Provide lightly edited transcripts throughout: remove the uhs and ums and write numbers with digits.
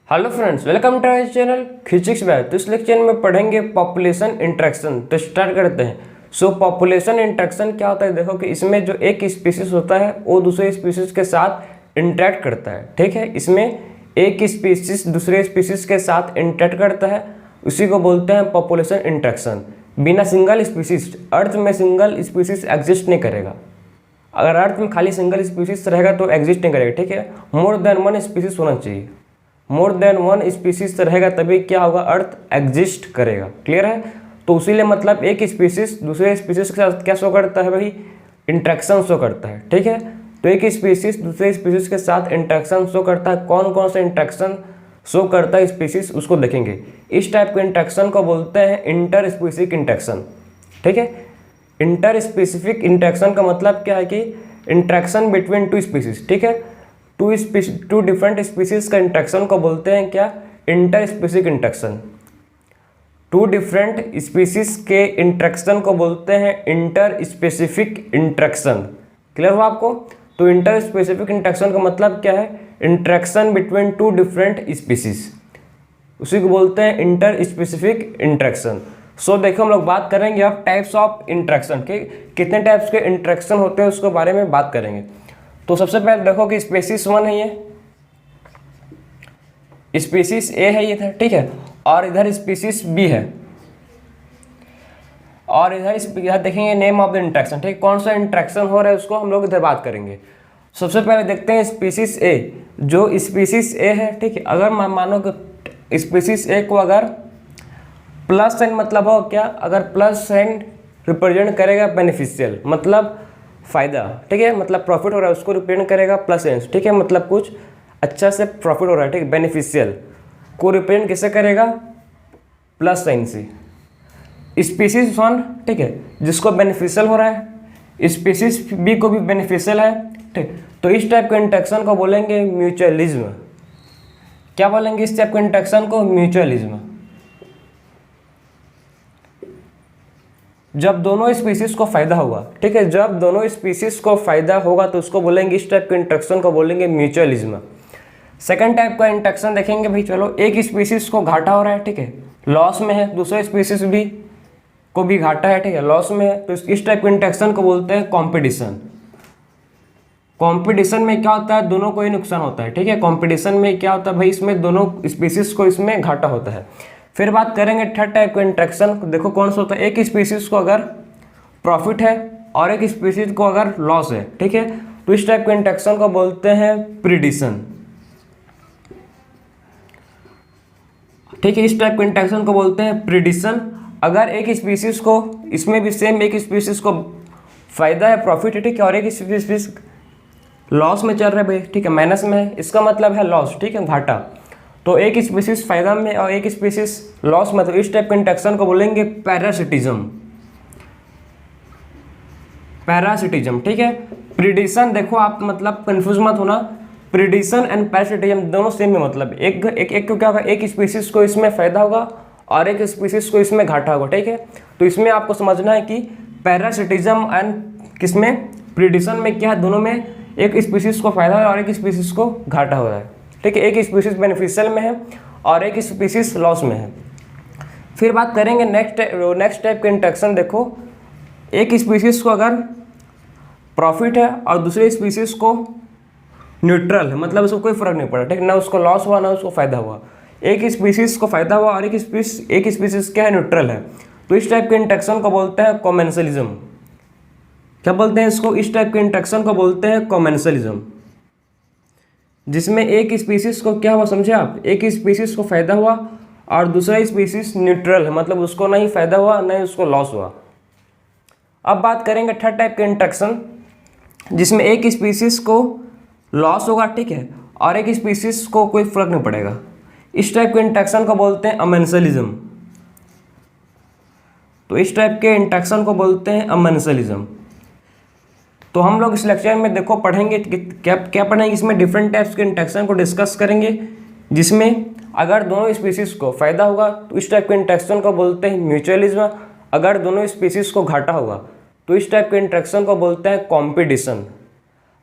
Hello friends, welcome to our channel physics batch. तो इस lecture में पढ़ेंगे पॉपुलेशन इंटरेक्शन। तो स्टार्ट करते हैं। सो पॉपुलेशन इंटरेक्शन क्या होता है? देखो कि इसमें जो एक स्पीसीज होता है वो दूसरे स्पीसीज के साथ इंटरेक्ट करता है। ठीक है, इसमें एक स्पीसीज दूसरे स्पीसीज के साथ इंटरेक्ट करता है, उसी को बोलते हैं पॉपुलेशन इंटरेक्शन। बिना सिंगल स्पीसीज, अर्थ में सिंगल स्पीसीज एग्जिस्ट नहीं करेगा। अगर अर्थ में खाली सिंगल स्पीसीज रहेगा तो एग्जिस्ट नहीं करेगा। ठीक है, मोर देन वन स्पीसीज होना चाहिए। मोर देन वन स्पीसीज रहेगा तभी क्या होगा, अर्थ एग्जिस्ट करेगा। क्लियर है? तो इसीलिए मतलब एक स्पीसीज दूसरे स्पीसीज के साथ क्या शो करता है भाई, इंट्रैक्शन शो करता है। ठीक है, तो एक स्पीसीज दूसरे स्पीसीज के साथ इंट्रैक्शन शो करता है। कौन कौन सा इंट्रैक्शन शो करता है स्पीसीज, उसको देखेंगे। इस टाइप के इंट्रैक्शन को बोलते हैं इंटर स्पीसीफिक इंट्रैक्शन। ठीक है, इंटर स्पेसिफिक इंट्रैक्शन का मतलब क्या है कि इंट्रैक्शन बिटवीन टू स्पीसीज। ठीक है, टू डिफरेंट स्पीसीज का इंट्रैक्शन को बोलते हैं क्या, interspecific interaction. Two different species के इंट्रैक्शन को बोलते हैं इंटर स्पेसिफिक इंट्रैक्शन। क्लियर हुआ आपको? तो इंटर स्पेसिफिक इंट्रैक्शन का मतलब क्या है, interaction between two different species, उसी को बोलते हैं इंटर स्पेसिफिक इंट्रैक्शन। सो देखो हम लोग बात करेंगे अब टाइप्स ऑफ इंट्रैक्शन के, कितने टाइप्स के इंट्रैक्शन होते हैं उसके बारे में बात करेंगे। तो सबसे पहले देखो कि स्पीसीज 1 है, ये स्पीसीज ए है ये था। ठीक है, और इधर स्पीसीज बी है, और इधर देखेंगे नेम ऑफ द इंट्रैक्शन। ठीक, कौन सा इंट्रैक्शन हो रहा है उसको हम लोग इधर बात करेंगे। सबसे पहले देखते हैं स्पीसीज ए। जो स्पीसीज ए है, ठीक है, अगर मानो कि स्पीसीज ए को अगर प्लस साइन मतलब हो क्या, अगर प्लस साइन रिप्रेजेंट करेगा बेनिफिशियल मतलब फायदा। ठीक है, मतलब प्रॉफिट हो रहा है उसको रिप्रेजेंट करेगा प्लस साइन। ठीक है, मतलब कुछ अच्छा से प्रॉफिट हो रहा है। ठीक है, बेनिफिशियल को रिप्रेजेंट कैसे करेगा, प्लस साइन से। स्पीसीज 1, ठीक है, जिसको बेनिफिशियल हो रहा है, स्पीसीज बी को भी बेनिफिशियल है। ठीक, तो इस टाइप के इंट्रैक्शन को बोलेंगे म्यूचुअलिज्म। क्या बोलेंगे इस टाइप के इंट्रैक्शन को, म्यूचुअलिज्म। जब दोनों स्पीसीज को फायदा होगा, ठीक है, जब दोनों स्पीसीज को फायदा होगा तो उसको बोलेंगे, इस टाइप के इंट्रैक्शन को बोलेंगे म्यूचुअलिज्म। सेकंड टाइप का इंट्रैक्शन देखेंगे भाई। चलो, एक स्पीसीज को घाटा हो रहा है, ठीक है, लॉस में है, दूसरे स्पीसीज भी को भी घाटा है, ठीक है, लॉस में है, तो इस टाइप के इंट्रैक्शन को बोलते हैं कॉम्पिटिशन। कॉम्पिटिशन में क्या होता है, दोनों को ही नुकसान होता है। ठीक है, कॉम्पिटिशन में क्या होता है भाई, इसमें दोनों स्पीसीज को इसमें घाटा होता है। फिर बात करेंगे थर्ड टाइप का इंट्रैक्शन। देखो कौन सा होता है, एक स्पीसीज को अगर प्रॉफिट है और एक स्पीसीज को अगर लॉस है, ठीक है, तो इस टाइप के इंट्रैक्शन को बोलते हैं प्रीडिशन। ठीक है, इस टाइप के इंट्रैक्शन को बोलते हैं प्रीडिशन। अगर एक स्पीसीज को, इसमें भी सेम, एक स्पीसीज को फायदा है, प्रॉफिट है, ठीक है, और एक स्पीसीज लॉस में चल रहा है भाई, ठीक है, माइनस में है, इसका मतलब है लॉस। ठीक है, घाटा। तो एक स्पीसीज फायदा में और एक स्पीसीज लॉस में, तो इस टाइप के इंट्रैक्शन को बोलेंगे पैरासिटिज्म। पैरासिटिज्म, ठीक है। प्रीडिशन देखो आप मतलब कंफ्यूज मत होना, प्रीडिशन एंड पैरासिटिज्म दोनों सेम है। मतलब एक को क्या होगा, एक स्पीसीज को इसमें फायदा होगा और एक स्पीसीज को इसमें घाटा होगा। ठीक है, तो इसमें आपको समझना है कि पैरासिटिज्म एंड किसमें, प्रीडिशन में क्या है, दोनों में एक स्पीसीज को फायदा है और एक स्पीसीज को घाटा हो रहा है। ठीक है, एक स्पीसीज बेनिफिशियल में है और एक स्पीसीज लॉस में है। फिर बात करेंगे नेक्स्ट टाइप के इंट्रैक्शन। देखो, एक स्पीसीज को अगर प्रॉफिट है और दूसरे स्पीसीज को न्यूट्रल है, मतलब उसको कोई फर्क नहीं पड़ा, ठीक, ना उसको लॉस हुआ ना उसको फायदा हुआ। एक स्पीसीज को फायदा हुआ और एक स्पीसीज क्या है, न्यूट्रल है, तो इस टाइप के इंट्रैक्शन को बोलते हैं कॉमेंसलिज्म। क्या बोलते हैं इसको, इस टाइप के इंट्रैक्शन को बोलते हैं कॉमेंसलिज्म, जिसमें एक स्पीसीज को क्या हुआ समझे आप, एक स्पीसीज को फायदा हुआ और दूसरा स्पीसीज न्यूट्रल है, मतलब उसको ना ही फायदा हुआ ना ही उसको लॉस हुआ। अब बात करेंगे थर्ड टाइप के इंट्रैक्शन, जिसमें एक स्पीसीज को लॉस होगा, ठीक है, और एक स्पीसीज को कोई फर्क नहीं पड़ेगा। इस टाइप के इंट्रैक्शन को बोलते हैं अमेंसलिज्म। तो इस टाइप के इंट्रैक्शन को बोलते हैं अमेंसलिज्म। तो हम लोग इस लेक्चर में देखो पढ़ेंगे क्या पढ़ेंगे, इसमें डिफरेंट टाइप्स के इंट्रैक्शन को डिस्कस करेंगे, जिसमें अगर दोनों स्पीसीज को फायदा होगा तो इस टाइप के इंट्रैक्शन को बोलते हैं म्यूचुअलिज्म। अगर दोनों स्पीसीज को घाटा होगा तो इस टाइप के इंट्रैक्शन को बोलते हैं कॉम्पिटिशन।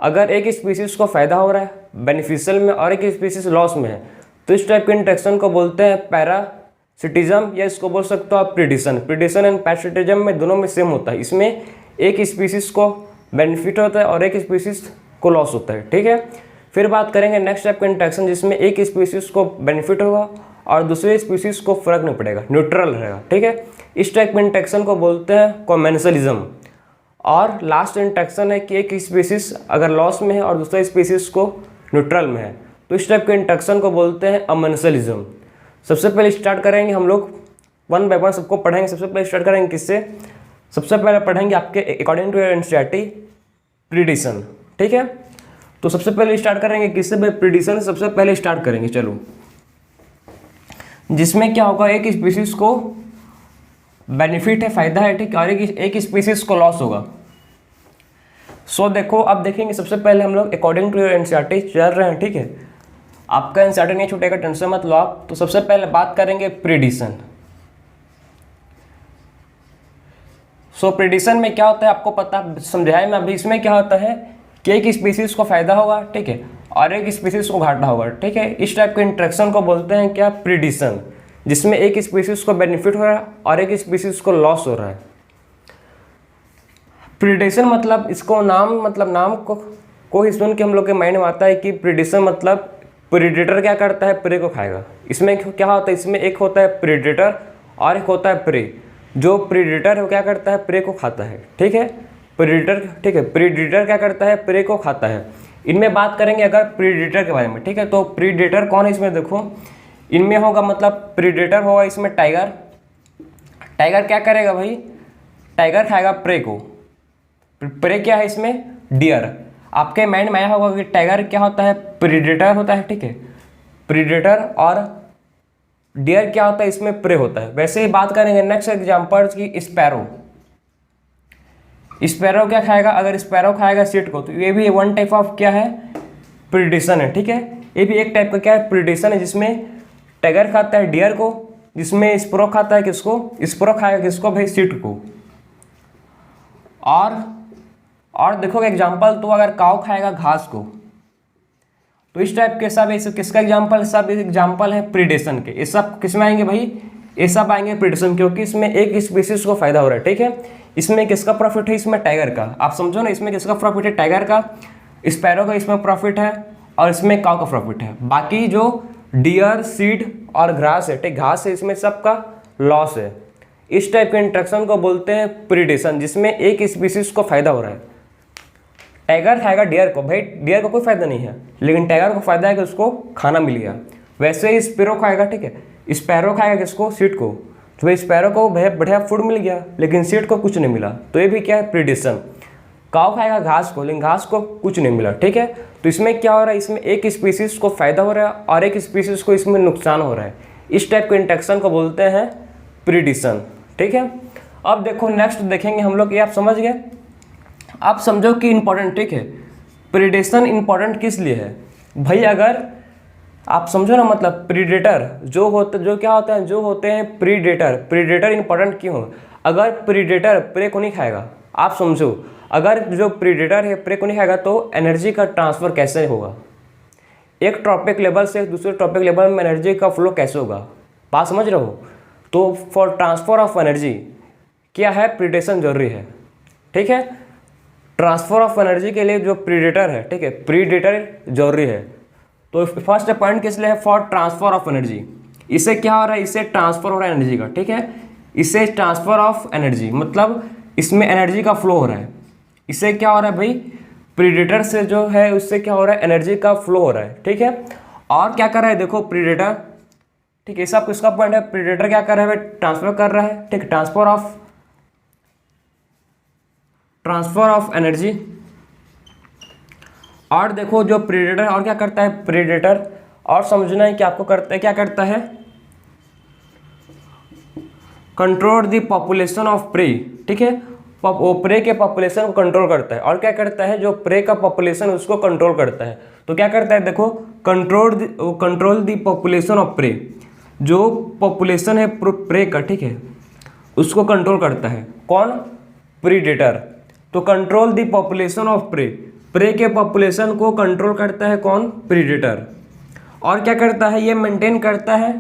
अगर एक स्पीसीज को फायदा हो रहा है बेनिफिशियल में और एक स्पीसीज लॉस में है तो इस टाइप के इंटरेक्शन को बोलते हैं पैरासिटिज्म, या इसको बोल सकते हो आप प्रीडिशन। प्रीडिशन एंड पैरासिटिज्म में दोनों में सेम होता है, इसमें एक स्पीसीज को बेनिफिट होता है और एक स्पीसीज को लॉस होता है, ठीक है। फिर बात करेंगे नेक्स्ट टाइप का इंटरेक्शन जिसमें एक स्पीसीज को बेनिफिट होगा और दूसरे स्पीसीज को फर्क नहीं पड़ेगा, न्यूट्रल रहेगा, ठीक है। इस टाइप के इंटरेक्शन को बोलते हैं कॉमेंसलिज्म। और लास्ट इंटरेक्शन है कि एक स्पीसीज अगर लॉस में है और दूसरा स्पीसीज को न्यूट्रल में है, तो इस टाइप के इंटरेक्शन को बोलते हैं अमेंसलिज्म। सबसे पहले स्टार्ट करेंगे हम लोग वन बाय वन सबको पढ़ेंगे। सबसे पहले स्टार्ट करेंगे किससे? सबसे पहले पढ़ेंगे आपके अकॉर्डिंग टू एनसीईआरटी प्रीडिशन, ठीक है। तो सबसे पहले स्टार्ट करेंगे किससे भाई? प्रीडिशन सबसे पहले स्टार्ट करेंगे, चलो। जिसमें क्या होगा, एक स्पीसीज को बेनिफिट है, फायदा है, ठीक, और एक स्पीसीज को लॉस होगा। सो देखो अब देखेंगे सबसे पहले हम लोग अकॉर्डिंग टू एनसीईआरटी चल रहे हैं, ठीक है। आपका एनसीईआरटी नहीं छूटेगा, टेंशन मत लो आप। तो सबसे पहले बात करेंगे प्रीडिशन। सो प्रीडिशन में क्या होता है आपको पता समझाया मैं अभी। इसमें क्या होता है कि एक स्पीसीज को फायदा होगा, ठीक है, और एक स्पीसीज को घाटा होगा, ठीक है। इस टाइप के इंटरेक्शन को बोलते हैं क्या? प्रीडिशन, जिसमें एक स्पीसीज को बेनिफिट हो रहा है और एक स्पीसीज को लॉस हो रहा है। प्रीडेशन मतलब इसको नाम को ही सुन के हम लोग के माइंड में आता है कि प्रीडेशन मतलब प्रीडेटर क्या करता है? प्रे को खाएगा। इसमें क्या होता है? इसमें एक होता है प्रीडेटर और एक होता है प्रे। जो प्रीडेटर है वो क्या करता है? प्रे को खाता है, ठीक है। प्रीडेटर, ठीक है, प्रीडेटर क्या करता है? प्रे को खाता है। इनमें बात करेंगे अगर प्रीडेटर के बारे में, ठीक है। तो प्रीडेटर कौन है इसमें? देखो इनमें होगा मतलब प्रीडेटर होगा इसमें टाइगर। टाइगर क्या करेगा भाई? टाइगर खाएगा प्रे को। प्रे क्या है इसमें? डियर। आपके माइंड में आया होगा कि टाइगर क्या होता है? प्रीडेटर होता है, ठीक है। प्रीडेटर और डियर क्या होता है? इसमें प्रे होता है। वैसे ही बात करेंगे नेक्स्ट एग्जांपल की स्पैरो। स्पैरो क्या खाएगा? अगर स्पैरो खाएगा सीट को, तो ये भी वन टाइप ऑफ क्या है? प्रीडेशन है, ठीक है। ये भी एक टाइप का क्या है? प्रीडेशन है, जिसमें टाइगर खाता है डियर को, जिसमें स्पैरो खाता है किसको? स्पैरो खाएगा किसको भाई? सीट को। और देखो एग्जाम्पल, तो अगर काऊ खाएगा घास को, तो इस टाइप के सब किसका एग्जाम्पल? सब एग्जाम्पल है प्रीडेशन के। ये सब किस में आएंगे भाई? ये सब आएंगे प्रीडेशन, क्योंकि इसमें एक स्पीसीज को फायदा हो रहा है, ठीक है। इसमें किसका प्रॉफिट है? इसमें टाइगर का। आप समझो ना, इसमें किसका प्रॉफिट है? टाइगर का। स्पैरो का इसमें प्रॉफिट है और इसमें काऊ का प्रॉफिट है। बाकी जो डियर, सीड और घास है, ठीक, घास है, इसमें सबका लॉस है। इस टाइप के इंटरेक्शन को बोलते हैं प्रीडेशन, जिसमें एक स्पीसीज को फायदा हो रहा है। टाइगर खाएगा डियर को, भाई डियर को कोई फायदा नहीं है, लेकिन टाइगर को फायदा है कि उसको खाना मिल गया। वैसे ही स्पैरो खाएगा, ठीक है, स्पैरो खाएगा किसको? सीट को। तो भाई स्पैरो को बढ़िया फूड मिल गया, लेकिन सीट को कुछ नहीं मिला, तो ये भी क्या है? प्रीडेशन। काऊ खाएगा घास को, लेकिन घास को कुछ नहीं मिला, ठीक है। तो इसमें क्या हो रहा है? इसमें एक स्पीसीज को फायदा हो रहा है और एक स्पीसीज को इसमें नुकसान हो रहा है। इस टाइप के इंटरेक्शन को बोलते हैं प्रीडेशन, ठीक है। अब देखो नेक्स्ट देखेंगे हम लोग, ये आप समझ गए। आप समझो कि इंपॉर्टेंट, ठीक है। प्रीडेशन इंपॉर्टेंट किस लिए है भाई? अगर आप समझो ना, मतलब प्रीडेटर जो क्या होते हैं? जो होते हैं प्रीडेटर इंपॉर्टेंट क्यों? अगर प्रीडेटर प्रे को नहीं खाएगा, आप समझो, अगर जो प्रीडेटर है प्रे को नहीं खाएगा, तो एनर्जी का ट्रांसफर कैसे होगा? एक ट्रॉपिक लेवल से दूसरे ट्रॉपिक लेवल में एनर्जी का फ्लो कैसे होगा? बात समझ रहे हो? तो फॉर ट्रांसफर ऑफ एनर्जी क्या है? प्रीडेशन जरूरी है, ठीक है। ट्रांसफर ऑफ एनर्जी के लिए जो प्रीडेटर है, ठीक है, प्रीडेटर जरूरी है। तो फर्स्ट पॉइंट किस लिए है? For transfer of energy. इससे क्या हो रहा है? इससे ट्रांसफर हो रहा है एनर्जी का, ठीक है। इससे ट्रांसफर ऑफ एनर्जी मतलब इसमें एनर्जी का फ्लो हो रहा है। इससे क्या हो रहा है भाई? प्रीडेटर से जो है उससे क्या हो रहा है? एनर्जी का फ्लो हो रहा है, ठीक है। और क्या कर रहा है? देखो प्रीडेटर, ठीक है, सब किसका पॉइंट है? प्रीडेटर क्या कर रहा है? ट्रांसफर कर रहा है, ठीक, ट्रांसफर ऑफ एनर्जी। और देखो जो प्रीडेटर और क्या करता है? प्रीडेटर और समझना है कि आपको क्या करता है? Control the population of prey, ठीक है। वो प्रे के पॉपुलेशन को कंट्रोल करता है। और क्या करता है? जो प्रे का पॉपुलेशन उसको कंट्रोल करता है। तो क्या करता है? देखो control the population of prey. जो पॉपुलेशन है प्रे का, ठीक है, उसको कंट्रोल करता है कौन? प्रीडेटर। तो control the population of prey, prey के पॉपुलेशन को कंट्रोल करता है कौन? प्रीडेटर। और क्या करता है, ये मेंटेन करता है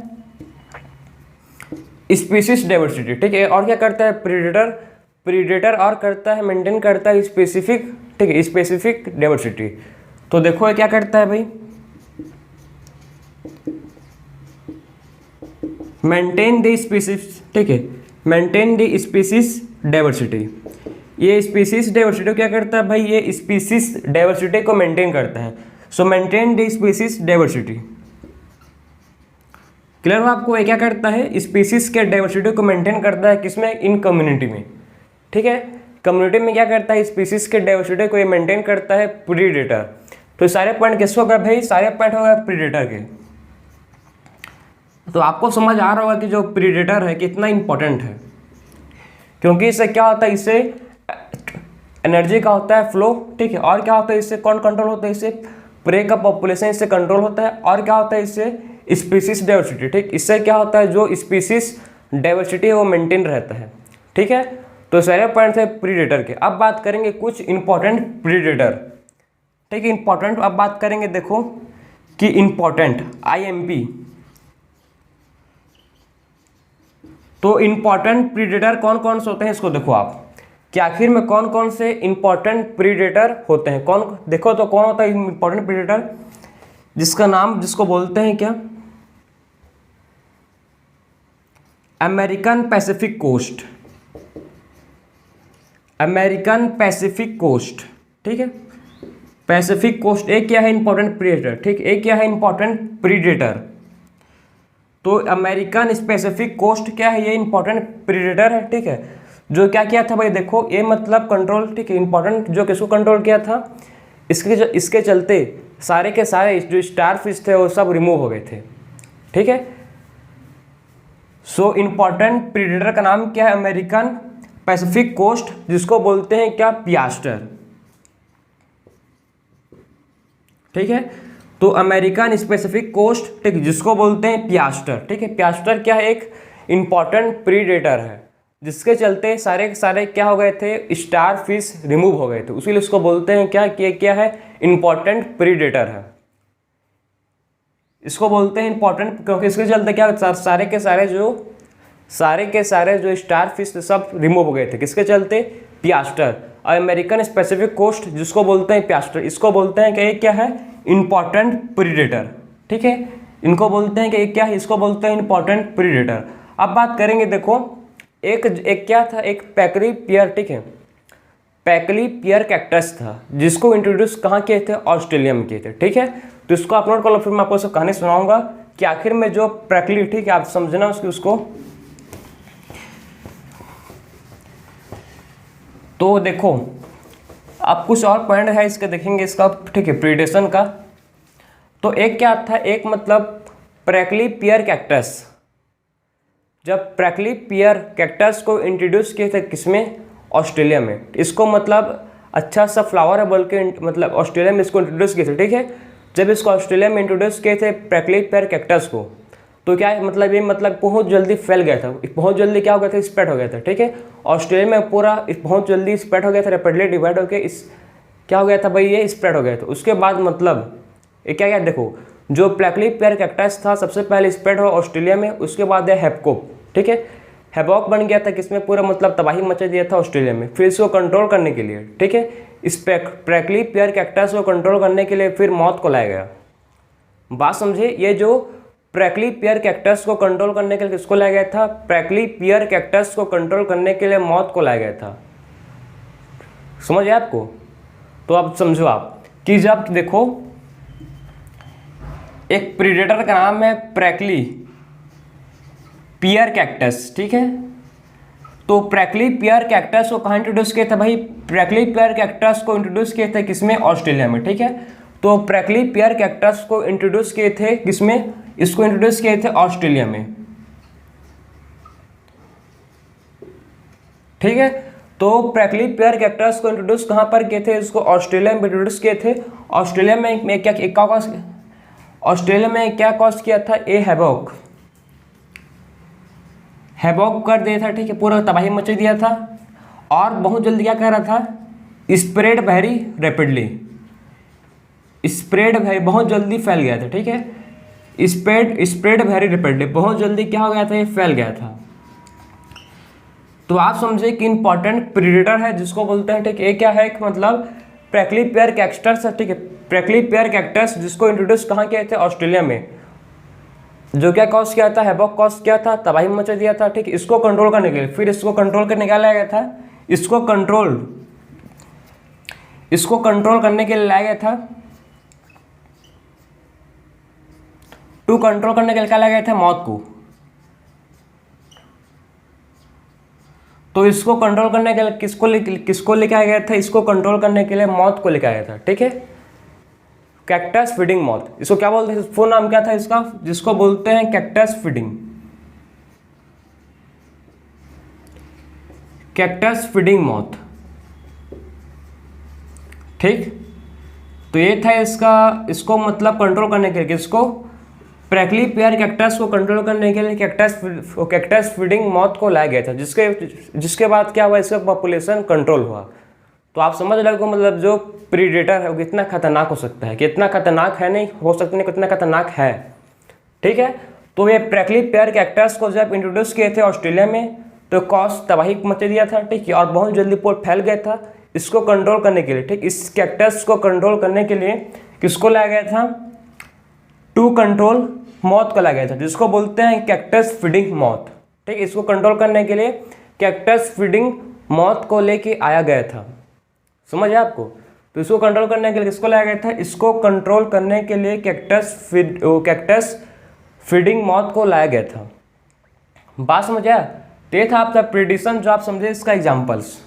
स्पीसीज डाइवर्सिटी, ठीक है। और क्या करता है प्रीडेटर और करता है मेंटेन करता है स्पेसिफिक, ठीक है, स्पेसिफिक डाइवर्सिटी। तो देखो ये क्या करता है भाई, मेंटेन द स्पीसीज, ठीक है, मेंटेन द स्पीसीज डाइवर्सिटी। ये स्पीसीज डाइवर्सिटी क्या करता है भाई, ये स्पीसीज डाइवर्सिटी को मेंटेन करता है। सो maintain the species diversity, clear हो आपको। ये क्या करता है, स्पीसीज के डाइवर्सिटी को मेंटेन करता है किसमें, इन कम्युनिटी में, ठीक है। कम्युनिटी में क्या करता है, स्पीसीज के डाइवर्सिटी को ये मेंटेन करता है प्रीडेटर। तो सारे पॉइंट किसको होगा भाई, सारे पॉइंट होगा प्रीडेटर के। तो आपको समझ आ रहा होगा कि जो प्रीडेटर है कितना इंपॉर्टेंट है, क्योंकि इससे क्या होता है, इससे एनर्जी का होता है फ्लो, ठीक है। और क्या होता है, इससे कौन कंट्रोल होता है, इससे प्रे का पॉपुलेशन इससे कंट्रोल होता है। और क्या होता है, इससे स्पीसीज डाइवर्सिटी, ठीक, इससे क्या होता है, जो स्पीसीज डाइवर्सिटी है वो मेंटेन रहता है, ठीक है। तो सारे पॉइंट है प्रीडेटर के। अब बात करेंगे कुछ इंपॉर्टेंट प्रीडेटर, ठीक है, इंपॉर्टेंट। अब बात करेंगे देखो कि इंपॉर्टेंट IMP। तो इंपॉर्टेंट प्रीडेटर कौन कौन से होते हैं, इसको देखो आप कि आखिर में कौन कौन से इंपॉर्टेंट प्रीडेटर होते हैं। कौन, देखो तो कौन होता है इंपॉर्टेंट प्रीडेटर, जिसका नाम, जिसको बोलते हैं क्या, American Pacific coast, American Pacific coast, ठीक है। पैसिफिक कोस्ट एक क्या है, इंपॉर्टेंट प्रीडेटर, ठीक, एक क्या है, इंपॉर्टेंट प्रीडेटर। तो अमेरिकन स्पेसिफिक कोस्ट क्या है, ये इंपॉर्टेंट प्रीडेटर है, ठीक है। जो क्या किया था भाई, देखो ये मतलब कंट्रोल, ठीक है, इंपॉर्टेंट, जो किसको कंट्रोल किया था, इसके चलते सारे के सारे जो स्टार फिश थे वो सब रिमूव हो गए थे, ठीक है। सो इंपॉर्टेंट प्रीडेटर का नाम क्या है, अमेरिकन पैसिफिक कोस्ट, जिसको बोलते हैं क्या, पियास्टर, ठीक है। तो अमेरिकन स्पेसिफिक कोस्ट, ठीक, जिसको बोलते हैं पियास्टर, ठीक है। पियास्टर क्या है, एक इंपॉर्टेंट प्रीडेटर है, जिसके चलते सारे के सारे क्या हो गए थे, स्टार फिश रिमूव हो गए थे, उसीलिए इसको बोलते हैं क्या, कि क्या है, इंपॉर्टेंट प्रीडेटर है। इसको बोलते हैं इंपॉर्टेंट क्योंकि इसके चलते क्या, सारे के सारे जो स्टार फिश सब रिमूव हो गए थे, किसके चलते, पियास्टर। और अमेरिकन स्पेसिफिक कोस्ट, जिसको बोलते हैं पियास्टर, इसको बोलते हैं कि ये क्या है, इंपॉर्टेंट प्रीडेटर, ठीक है। इनको बोलते हैं कि ये क्या है, इसको बोलते हैं इंपॉर्टेंट प्रीडेटर। अब बात करेंगे, देखो एक क्या था, एक पैकली पियर, ठीक है, पैकली पियर कैक्टस था, जिसको इंट्रोड्यूस कहाँ किए थे, ऑस्ट्रेलिया में किए थे, ठीक है। तो इसको आप नोट कर लो, फिर मैं आपको सब कहानी सुनाऊंगा कि आखिर में जो पैकली, ठीक है, आप समझना उसको। तो देखो अब कुछ और पॉइंट है इसके देखेंगे इसका, ठीक है, प्रीडेशन का। तो एक क्या था, एक मतलब पैकली पियर कैक्टस, जब पैकली पियर कैक्टस को इंट्रोड्यूस किए थे किसमें, ऑस्ट्रेलिया में। इसको मतलब अच्छा सा फ्लावर है बोल के मतलब ऑस्ट्रेलिया में इसको इंट्रोड्यूस किए थे, ठीक है। जब इसको ऑस्ट्रेलिया में इंट्रोड्यूस किए थे पैकली पियर कैक्टस को, तो क्या मतलब ये मतलब बहुत जल्दी फैल गया था, बहुत जल्दी क्या हो गया था, स्प्रेड हो गया था, ठीक है। ऑस्ट्रेलिया में पूरा बहुत जल्दी स्प्रेड हो गया था, रैपिडली डिवाइड हो गया, इस क्या हो गया था भाई, ये स्प्रेड हो गया था। उसके बाद मतलब ये क्या देखो, जो पैकली पियर कैक्टस था सबसे पहले स्प्रेड हुआ ऑस्ट्रेलिया में, उसके बाद है हैपकॉक, ठीक है। हैबॉक बन गया था किसमें, पूरा मतलब तबाही मचा दिया था ऑस्ट्रेलिया में। फिर इसको कंट्रोल करने के लिए, ठीक है, इस पैकली पियर कैक्टस को कंट्रोल करने के लिए फिर मौत को लाया गया। बात समझे, ये जो पैकली पियर कैक्टस को कंट्रोल करने के लिए किसको लाया गया था, पैकली पियर कैक्टस को कंट्रोल करने के लिए मौत को लाया गया था। समझ आया आपको। तो अब समझो आप कि जब देखो एक प्रीडेटर का नाम है पैकली पियर कैक्टस, ठीक है। तो पैकली पियर कैक्टस को कहाँ इंट्रोड्यूस किया था भाई, पैकली पियर कैक्टस को इंट्रोड्यूस किए थे किसमें, ऑस्ट्रेलिया में, ठीक है। तो पैकली पियर कैक्टस को इंट्रोड्यूस किए थे किसमें, इसको इंट्रोड्यूस किए थे ऑस्ट्रेलिया में, ठीक है। तो पैकली पियर कैक्टस को इंट्रोड्यूस कहाँ पर किए थे, इसको ऑस्ट्रेलिया में इंट्रोड्यूस किए थे। ऑस्ट्रेलिया में क्या ऑस्ट्रेलिया में क्या कॉज किया था, ए हैबॉक कर दिया था, ठीक है, पूरा तबाही मचा दिया था। और बहुत जल्दी क्या कर रहा था, स्प्रेड वेरी रैपिडली, स्प्रेड बहुत जल्दी फैल गया था, ठीक है। स्प्रेड वेरी रैपिडली, बहुत जल्दी क्या हो गया था, ये फैल गया था। तो आप समझे कि इंपॉर्टेंट प्रीडेटर है जिसको बोलते हैं, ठीक है। ये क्या है, एक मतलब प्रिकली पेयर कैक्टस है, ठीक है। प्रिकली पेयर कैक्टस जिसको इंट्रोड्यूस कहाँ किए थे, ऑस्ट्रेलिया में, जो क्या कॉज किया था, हैवॉक कॉज किया था, तबाही मचा दिया था, ठीक है। इसको कंट्रोल करने के लिए, फिर इसको कंट्रोल करने निकाला गया था, इसको कंट्रोल करने के लिए लाया गया था, टू कंट्रोल करने के लिए निकाला गया था मौत को। तो इसको कंट्रोल करने के लिए किसको लेके आया गया था, इसको कंट्रोल करने के लिए मौत को लेके आया था, ठीक है। कैक्टस फीडिंग मौत, इसको क्या बोलते हैं, फुल नाम क्या था इसका, जिसको बोलते हैं कैक्टस फीडिंग मौत, ठीक। तो ये था इसको मतलब कंट्रोल करने के लिए, किसको, प्रिकली पेयर कैक्टस को कंट्रोल करने के लिए कैक्टस फीडिंग मौत को लाया गया था, जिसके बाद क्या हुआ, इसका पॉपुलेशन कंट्रोल हुआ। तो आप समझ रहे हो मतलब जो प्रीडेटर है वो कितना खतरनाक हो सकता है, कितना खतरनाक है, नहीं हो सकता नहीं, कितना खतरनाक है, ठीक है। तो ये प्रिकली पेयर कैक्टस को जब इंट्रोड्यूस किए थे ऑस्ट्रेलिया में, तो कॉस्ट तबाही मचा दिया था, ठीक है, और बहुत जल्दी फैल गया था। इसको कंट्रोल करने के लिए, ठीक, इस कैक्टस को कंट्रोल करने के लिए किसको लाया गया था, टू कंट्रोल मौत को लाया गया था, जिसको बोलते हैं कैक्टस फीडिंग मौत, ठीक। इसको कंट्रोल करने के लिए कैक्टस फीडिंग मौत को लेके आया गया था, समझ है आपको। तो इसको कंट्रोल करने के लिए किसको लाया गया था, इसको कंट्रोल करने के लिए कैक्टस फीडिंग मौत को लाया गया था। बात समझ आया। तो ये था आपका प्रिडिक्शन, जो आप समझे इसका एग्जाम्पल्स।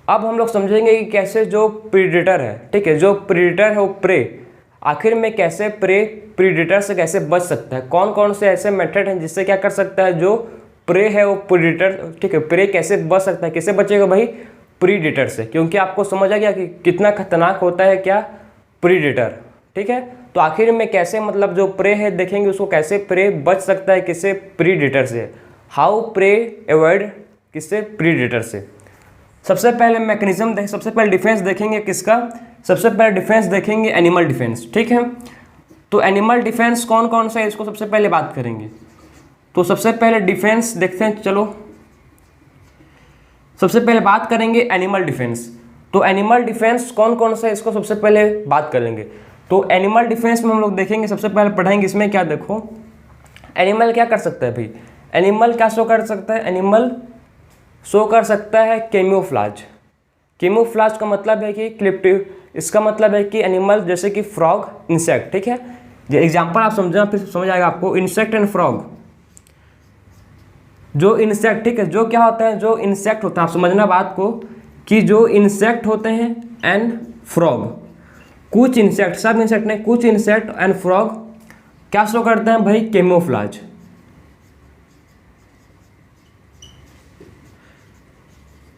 अब हम लोग समझेंगे कि कैसे जो प्रीडेटर है, ठीक है, जो प्रीडेटर है वो प्रे, आखिर में कैसे प्रीडेटर से कैसे बच सकता है, कौन कौन से ऐसे मेथड हैं जिससे क्या कर सकता है, जो प्रे है वो प्रीडेटर, ठीक है, प्रे कैसे बच सकता है, कैसे बचेगा भाई, प्रीडेटर से। क्योंकि आपको समझ आ गया कि कितना खतरनाक होता है क्या, प्रीडेटर, ठीक है। तो आखिर में कैसे मतलब जो प्रे है देखेंगे उसको कैसे प्रे बच सकता है, किससे, प्रीडेटर से। हाउ प्रे अवॉइड, किससे, प्रीडेटर से। सबसे पहले मैकेनिज्म सबसे पहले डिफेंस देखेंगे किसका, सबसे पहले डिफेंस देखेंगे एनिमल डिफेंस, ठीक है। तो एनिमल डिफेंस कौन कौन सा है, इसको सबसे पहले बात करेंगे। तो सबसे पहले डिफेंस देखते हैं, चलो सबसे पहले बात करेंगे एनिमल डिफेंस। तो एनिमल डिफेंस कौन कौन सा है, इसको सबसे पहले बात करेंगे। तो एनिमल डिफेंस में हम लोग देखेंगे, सबसे पहले पढ़ाएंगे इसमें क्या, देखो एनिमल क्या कर सकता है भाई, एनिमल क्या शो कर सकता है, एनिमल शो कर सकता है कैमोफ्लेज। कैमोफ्लेज का मतलब है कि क्लिप्टिव, इसका मतलब है कि एनिमल जैसे कि फ्रॉग, इंसेक्ट, ठीक है। ये एग्जांपल आप समझना, फिर समझ आएगा आपको। इंसेक्ट एंड फ्रॉग, जो इंसेक्ट, ठीक है, जो क्या होता है, जो इंसेक्ट होता है, आप समझना बात को कि जो इंसेक्ट होते हैं एंड फ्रॉग, कुछ इंसेक्ट, सब इंसेक्ट नहीं, कुछ इंसेक्ट एंड फ्रॉग क्या शो करते हैं भाई, कैमोफ्लेज।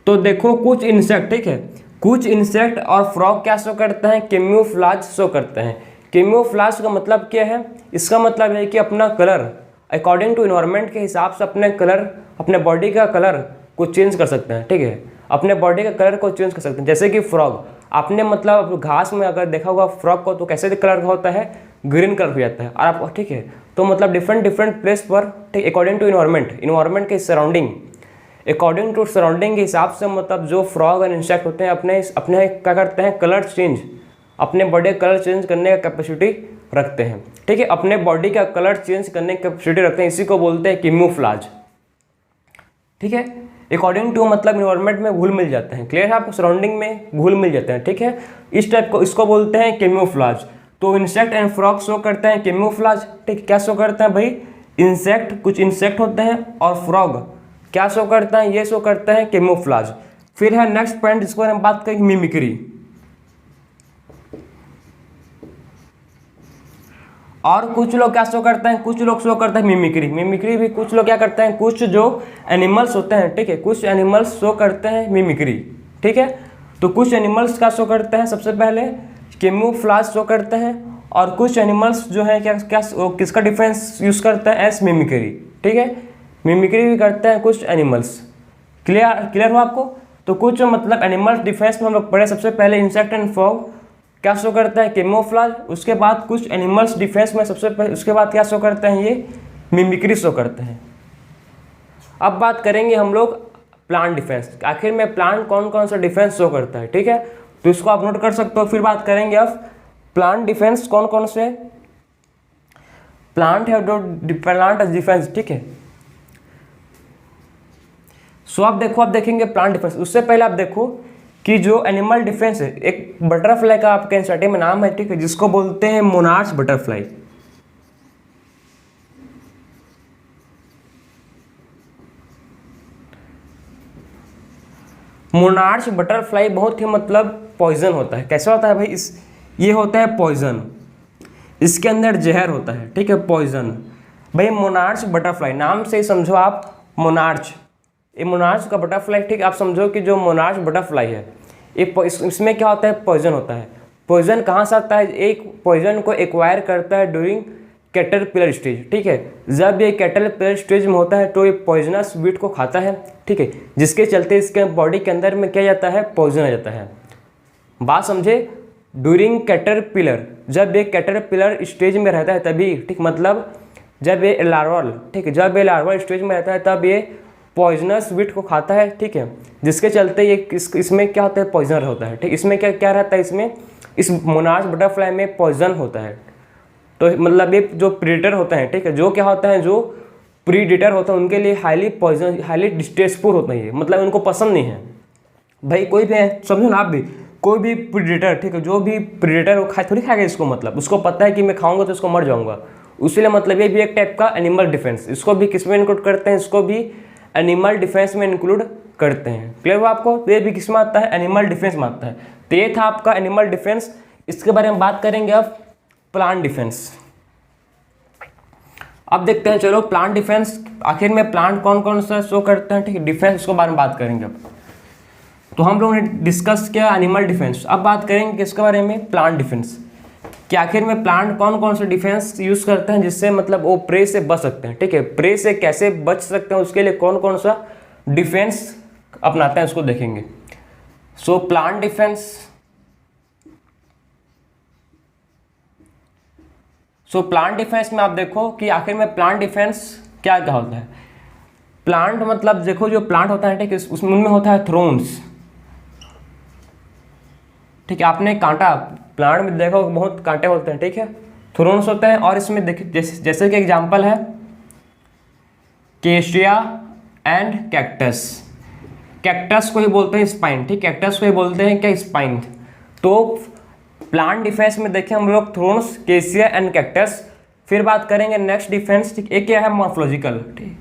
तो देखो कुछ इंसेक्ट, ठीक है, कुछ इंसेक्ट और फ्रॉग क्या शो करते हैं, कैमोफ्लेज शो करते हैं। कैमोफ्लेज का मतलब क्या है, इसका मतलब है कि अपना कलर अकॉर्डिंग टू इन्वायरमेंट के हिसाब से अपने कलर, अपने बॉडी का कलर को चेंज कर सकते हैं, ठीक है, अपने बॉडी का कलर को चेंज कर सकते हैं। जैसे कि फ्रॉग, आपने मतलब घास में अगर देखा होगा फ्रॉग को, तो कैसे कलर का होता है, ग्रीन कलर हो जाता है। और आप, ठीक है, तो मतलब डिफरेंट प्लेस पर, ठीक, अकॉर्डिंग टू इन्वायरमेंट के सराउंडिंग, अकॉर्डिंग टू सराउंडिंग के हिसाब से मतलब जो फ्रॉग और इंसेक्ट होते हैं अपने क्या करते हैं, कलर चेंज, अपने बॉडी का कलर चेंज करने का कैपेसिटी रखते हैं, ठीक है, अपने बॉडी का कलर चेंज करने की कैपेसिटी रखते हैं। इसी को बोलते हैं कैमोफ्लेज, ठीक है। अकॉर्डिंग टू मतलब इन्वायरमेंट में घुल मिल जाते हैं, क्लियर है आपको, सराउंडिंग में घुल मिल जाते हैं, ठीक है, इस टाइप को, इसको बोलते हैं कैमोफ्लेज। तो इंसेक्ट एंड फ्रॉग शो करते हैं कैमोफ्लेज, ठीक, क्या शो करते हैं भाई, इंसेक्ट, कुछ इंसेक्ट होते हैं, और फ्रॉग क्या शो करता है, ये शो करता है कैमोफ्लेज। फिर है नेक्स्ट पॉइंट, जिसको हम बात करेंगे मिमिक्री। और कुछ लोग क्या शो करते हैं, कुछ लोग शो करते हैं मिमिक्री। मिमिक्री भी कुछ लोग क्या करते हैं, कुछ जो एनिमल्स होते हैं, ठीक है, कुछ एनिमल्स शो करते हैं मिमिक्री, ठीक है। तो कुछ एनिमल्स क्या शो करते हैं, सबसे पहले कैमोफ्लेज शो करते हैं, और कुछ एनिमल्स जो है क्या किसका डिफरेंस यूज करते हैं, एस मिमिक्री, ठीक है, मिमिक्री भी करते हैं कुछ एनिमल्स। क्लियर हुआ आपको। तो कुछ मतलब एनिमल्स डिफेंस में हम लोग पढ़े, सबसे पहले इंसेक्ट एंड फ्रॉग क्या शो करता है, कैमोफ्लेज। उसके बाद कुछ एनिमल्स डिफेंस में सबसे पहले, उसके बाद क्या शो करते हैं, ये मिमिक्री शो करते हैं। अब बात करेंगे हम लोग प्लांट डिफेंस, आखिर में प्लांट कौन कौन सा डिफेंस शो करता है, ठीक है, तो इसको आप नोट कर सकते हो। फिर बात करेंगे अब प्लांट डिफेंस कौन कौन से प्लांट है, जो प्लांट डिफेंस, ठीक है। सो आप देखो, आप देखेंगे प्लांट डिफेंस, उससे पहले आप देखो कि जो एनिमल डिफेंस है, एक बटरफ्लाई का आपके एनसीईआरटी में नाम है, ठीक है, जिसको बोलते हैं मोनार्च बटरफ्लाई। मोनार्च बटरफ्लाई बहुत ही मतलब पॉइजन होता है। कैसा होता है भाई, ये होता है पॉइजन, इसके अंदर जहर होता है, ठीक है, पॉइजन। भाई मोनार्च बटरफ्लाई नाम से ही समझो आप, मोनार्च, ये मोनार्च का बटरफ्लाई, ठीक, आप समझो कि जो मोनार्च बटरफ्लाई है, ये इसमें क्या होता है, पॉइजन होता है। पॉइजन कहाँ से आता है, एक पॉइजन को एक्वायर करता है ड्यूरिंग कैटरपिलर स्टेज, ठीक है। जब ये कैटरपिलर स्टेज में होता है तो ये पॉइजनस वीट को खाता है, ठीक है, जिसके चलते इसके बॉडी के अंदर में क्या जाता है, पॉइजन आ जाता है। बात समझे, ड्यूरिंग कैटरपिलर, जब ये कैटरपिलर स्टेज में रहता है तभी, ठीक, मतलब जब ये लार्वल, ठीक है, जब ये लार्वल स्टेज में रहता है तब ये पॉइजनस वीट को खाता है, ठीक है, जिसके चलते ये इसमें क्या होता है, पॉइजन होता है, ठीक। इसमें क्या क्या रहता है, इसमें इस मोनार्च बटरफ्लाई में पॉइजन होता है। तो मतलब ये जो प्रीडेटर होते हैं, ठीक है, जो क्या होता है, जो प्रीडेटर होता है उनके लिए हाईली पॉइजन, हाईली डिस्टेस्टफुल होता है, मतलब उनको पसंद नहीं है। भाई कोई भी है, समझो ना आप भी, कोई भी प्रीडेटर, ठीक है, जो भी प्रीडेटर वो थोड़ी खाएगा इसको, मतलब उसको पता है कि मैं खाऊंगा तो इसको मर जाऊंगा। इसलिए मतलब ये भी एक टाइप का एनिमल डिफेंस, इसको भी किस में इंक्लूड करते हैं, इसको भी एनिमल डिफेंस में इंक्लूड करते हैं। क्लियर हुआ आपको, तो ये भी किस में आता है, एनिमल डिफेंस में आता है। तो ये था आपका एनिमल डिफेंस। इसके बारे में बात करेंगे अब प्लांट डिफेंस। अब देखते हैं, चलो प्लांट डिफेंस, आखिर में प्लांट कौन कौन सा शो करते हैं, ठीक है, डिफेंस, उसके बारे में बात करेंगे अब। तो हम लोगों ने डिस्कस किया एनिमल डिफेंस, अब बात करेंगे किसके बारे में, प्लांट डिफेंस, कि आखिर में प्लांट कौन कौन से डिफेंस यूज करते हैं जिससे मतलब वो प्रे से बच सकते हैं, ठीक है, प्रे से कैसे बच सकते हैं, उसके लिए कौन कौन सा डिफेंस अपनाते हैं उसको देखेंगे। सो प्लांट डिफेंस, सो प्लांट डिफेंस में आप देखो कि आखिर में प्लांट डिफेंस क्या क्या होता है। प्लांट मतलब देखो, जो प्लांट होता है, ठीक है, उसमें होता है थ्रोन्स, ठीक है, आपने कांटा, प्लांट में देखो बहुत कांटे होते हैं, ठीक है, थ्रोन्स होते हैं। और इसमें देखिए जैसे कि एग्जांपल है केशिया एंड कैक्टस, कैक्टस को ही बोलते हैं स्पाइन, ठीक, कैक्टस को ही बोलते हैं क्या, स्पाइन। तो प्लांट डिफेंस में देखें हम लोग थ्रोन्स, केशिया एंड कैक्टस। फिर बात करेंगे नेक्स्ट डिफेंस, ठीक, एक क्या है, मॉर्फोलॉजिकल, ठीक,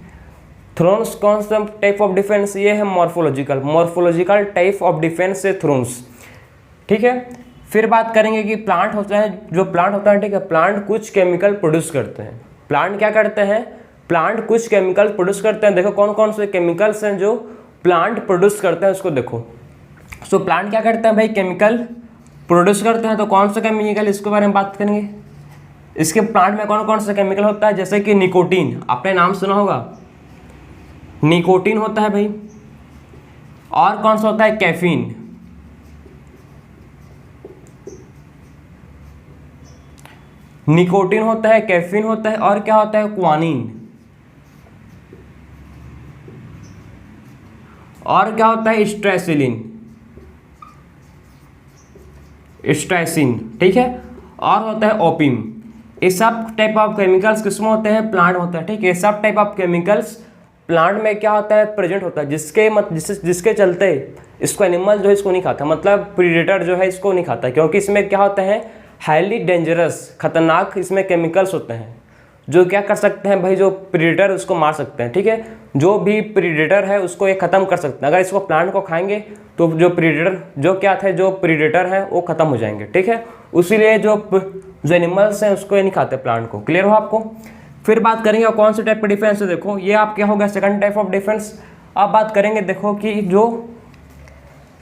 थ्रोन्स कौन सा टाइप ऑफ डिफेंस, ये है morphological, morphological type of defence से थ्रोन्स, ठीक है। फिर बात करेंगे कि प्लांट होता है, जो प्लांट होता है, ठीक है, प्लांट कुछ केमिकल प्रोड्यूस करते हैं। प्लांट क्या करते हैं, प्लांट कुछ केमिकल प्रोड्यूस करते हैं। देखो कौन कौन से केमिकल्स हैं जो प्लांट प्रोड्यूस करते हैं, उसको देखो। सो प्लांट क्या करते हैं भाई, केमिकल प्रोड्यूस करते हैं। तो कौन सा केमिकल, इसके बारे में बात करेंगे। इसके प्लांट में कौन कौन सा केमिकल होता है, जैसे कि निकोटीन, आपने नाम सुना होगा, निकोटीन होता है भाई। और कौन सा होता है, कैफीन, निकोटीन होता है, कैफीन होता है, और क्या होता है, क्वानिन, और क्या होता है, स्ट्रेसिलिन, स्ट्रेसिन, ठीक है, और होता है ओपियम। ये सब टाइप ऑफ केमिकल्स किसमें होते हैं, प्लांट होता है, ठीक है। ये सब टाइप ऑफ केमिकल्स प्लांट में क्या होता है, प्रेजेंट होता है, जिसके चलते इसको एनिमल जो है इसको नहीं खाता, मतलब प्रीडेटर जो है इसको नहीं खाता, क्योंकि इसमें क्या होता है, हाईली डेंजरस, खतरनाक इसमें केमिकल्स होते हैं जो क्या कर सकते हैं भाई, जो प्रीडेटर उसको मार सकते हैं, ठीक है। जो भी प्रीडेटर है उसको ये खत्म कर सकते हैं। अगर इसको प्लांट को खाएंगे तो जो प्रीडेटर, जो क्या थे, जो प्रीडेटर है वो खत्म हो जाएंगे, ठीक है। उसीलिए जो एनिमल्स हैं उसको ये नहीं खाते प्लांट को। क्लियर हो आपको। फिर बात करेंगे कौन से टाइप का डिफेंस है। देखो ये आप क्या हो गया, सेकंड टाइप ऑफ डिफेंस। अब बात करेंगे देखो कि जो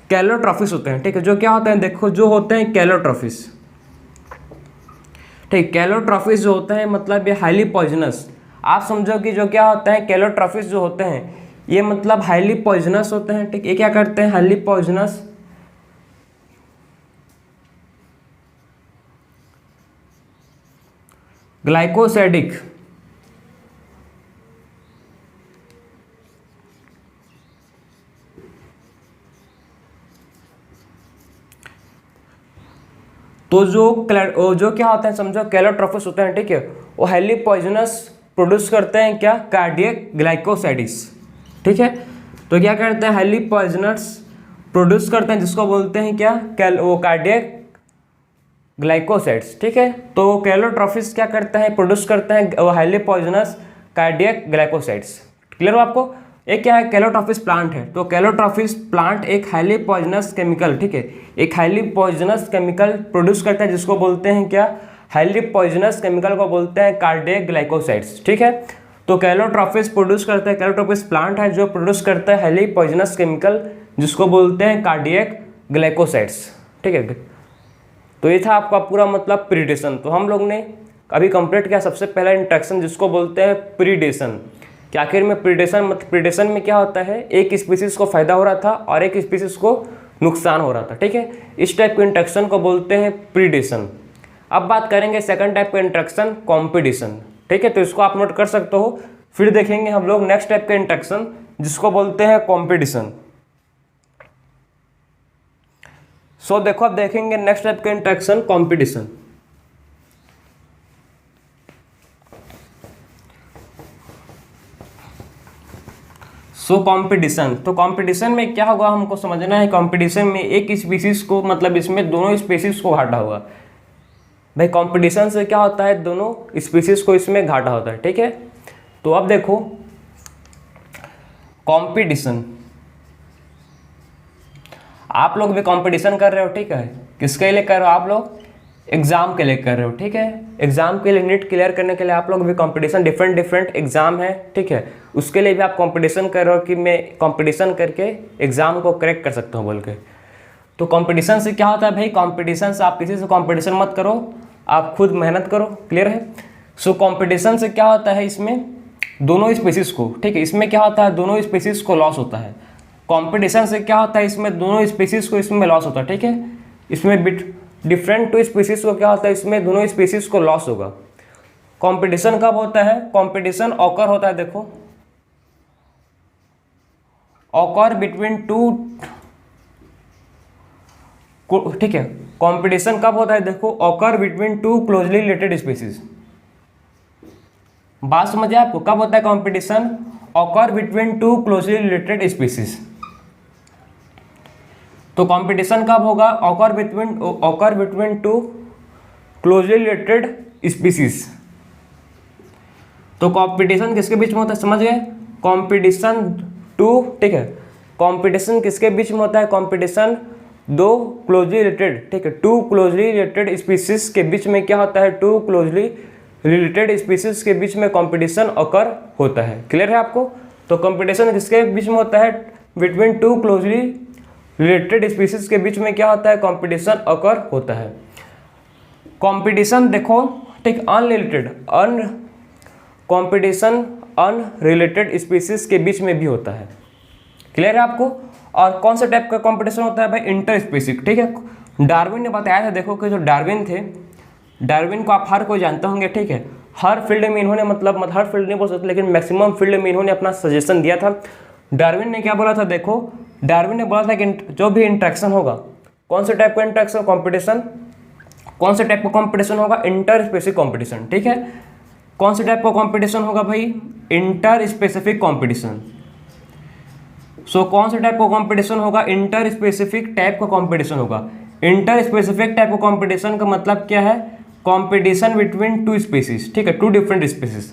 कैलोट्रॉफिस होते हैं, ठीक है, जो क्या होते हैं, देखो जो होते हैं कैलोट्रॉफिस, ठीक, कैलोट्रॉफिस जो होते हैं मतलब ये हाईली पॉइजनस। आप समझो कि जो क्या होता है, कैलोट्रॉफिस जो होते हैं ये मतलब हाईली पॉइजनस होते हैं, ठीक। ये क्या करते हैं, हाईली पॉइजनस, ग्लाइकोसाइडिक तो जो क्या होता है समझो, कैलोट्रोफिस होते हैं, ठीक है, वो हाईली पॉइजनस प्रोड्यूस करते हैं क्या, कार्डियक ग्लाइकोसाइड्स, ठीक है। तो क्या करते हैं, हाईली पॉइजनस प्रोड्यूस करते हैं जिसको बोलते हैं क्या, वो कार्डियक ग्लाइकोसाइड्स, ठीक है। तो कैलोट्रोफिस क्या करते हैं, प्रोड्यूस करते हैं वो highly poisonous cardiac glycosides. Clear हो आपको। एक क्या है, कैलोट्रोफिस प्लांट है। तो कैलोट्रोफिस प्लांट एक हाईली पॉइजनस केमिकल, ठीक है, एक हाईली पॉइजनस केमिकल प्रोड्यूस करता है जिसको बोलते हैं क्या, हाईली पॉइजनस केमिकल को बोलते हैं कार्डियक ग्लाइकोसाइड्स, ठीक है। तो कैलोट्रोफिस प्रोड्यूस करता है, कैलोट्रोफिस प्लांट है जो प्रोड्यूस करता है हाईली पॉइजनस केमिकल जिसको बोलते हैं कार्डियक ग्लाइकोसाइड्स, ठीक है। तो ये था आपका पूरा मतलब प्रीडेशन। तो हम लोग ने अभी कंप्लीट किया सबसे पहला इंट्रैक्शन जिसको बोलते हैं प्रीडेशन। कि आखिर में प्रीडेशन मतलब प्रीडेशन में क्या होता है, एक स्पीसीज को फायदा हो रहा था और एक स्पीसीज को नुकसान हो रहा था, ठीक है। इस टाइप के इंट्रैक्शन को बोलते हैं प्रीडेशन। अब बात करेंगे सेकंड टाइप का इंट्रैक्शन, कॉम्पिटिशन, ठीक है। तो इसको आप नोट कर सकते हो। फिर देखेंगे हम लोग नेक्स्ट टाइप का इंट्रैक्शन जिसको बोलते हैं कॉम्पिटिशन। सो देखो अब देखेंगे नेक्स्ट टाइप का इंट्रैक्शन, कॉम्पिटिशन। सो कंपटीशन, तो कंपटीशन में क्या होगा हमको समझना है। कंपटीशन में एक स्पीसीज को मतलब इसमें दोनों स्पीसीज को घाटा होगा। भाई कंपटीशन से क्या होता है, दोनों स्पीसीज को इसमें घाटा होता है, ठीक है। तो अब देखो कंपटीशन, आप लोग भी कंपटीशन कर रहे हो, ठीक है। किसके लिए कर रहे हो आप लोग, एग्जाम के लिए कर रहे हो, ठीक है। एग्जाम के लिए नीट क्लियर करने के लिए आप लोग भी कंपटीशन, डिफरेंट एग्जाम है, ठीक है, उसके लिए भी आप कंपटीशन कर रहे हो कि मैं कंपटीशन करके एग्जाम को क्रैक कर सकता हूँ बोल के। तो कंपटीशन से क्या होता है भाई, कंपटीशन से आप किसी से कंपटीशन मत करो, आप खुद मेहनत करो, क्लियर है। सो कंपटीशन से क्या होता है, इसमें दोनों स्पीसीज को, ठीक है, इसमें क्या होता है, दोनों स्पीसीज को लॉस होता है। कंपटीशन से क्या होता है, इसमें दोनों स्पीसीज को इसमें लॉस होता है, ठीक है। इसमें डिफरेंट टू स्पीसीज को क्या होता है, इसमें दोनों स्पीसीज को लॉस होगा। कंपटीशन कब होता है, कंपटीशन ऑकर होता है, देखो ऑकर बिटवीन टू, ठीक है। कंपटीशन कब होता है, देखो occur between two closely related species. बात समझे आपको, कब होता है competition, occur between two closely related species. तो कंपटीशन कब होगा, occur between two closely related species. तो कंपटीशन किसके बीच में होता है, समझ गए, कंपटीशन टू, ठीक है, कंपटीशन किसके बीच में होता है, कंपटीशन दो क्लोजली रिलेटेड, ठीक है, टू क्लोजली रिलेटेड स्पीसीज के बीच में क्या होता है, टू क्लोजली रिलेटेड स्पीसीज के बीच में कंपटीशन ऑकर होता है। क्लियर है आपको। तो कंपटीशन किसके बीच में होता है, between two closely related species के बीच में क्या होता है, कंपटीशन ऑकर होता है। कंपटीशन देखो, ठीक, कंपटीशन अनरिलेटेड स्पीसीज के बीच में भी होता है। क्लियर है आपको। और कौन सा टाइप का कंपटीशन होता है भाई, इंटर स्पीसीज, ठीक है। डार्विन ने बताया था, देखो कि जो डार्विन थे, डार्विन को आप हर कोई जानते होंगे, ठीक है। हर फील्ड में इन्होंने मतलब हर फील्ड नहीं बोल सकते लेकिन मैक्सिमम फील्ड में इन्होंने अपना सजेशन दिया था। डार्विन ने क्या बोला था, देखो डार्विन ने बोला था कि जो भी इंट्रैक्शन होगा, कौन से टाइप का इंट्रैक्शन कॉम्पिटिशन, कौन से टाइप का कॉम्पिटिशन होगा, इंटर स्पेसिफिक कॉम्पिटिशन, ठीक है। कौन से टाइप का कॉम्पिटिशन होगा भाई, इंटर स्पेसिफिक कॉम्पिटिशन। सो कौन से टाइप का कॉम्पिटिशन होगा, इंटर स्पेसिफिक टाइप का कॉम्पिटिशन होगा। इंटर स्पेसिफिक टाइप का कॉम्पिटिशन का मतलब क्या है, कॉम्पिटिशन बिटवीन टू स्पीसीज, ठीक है, two different species,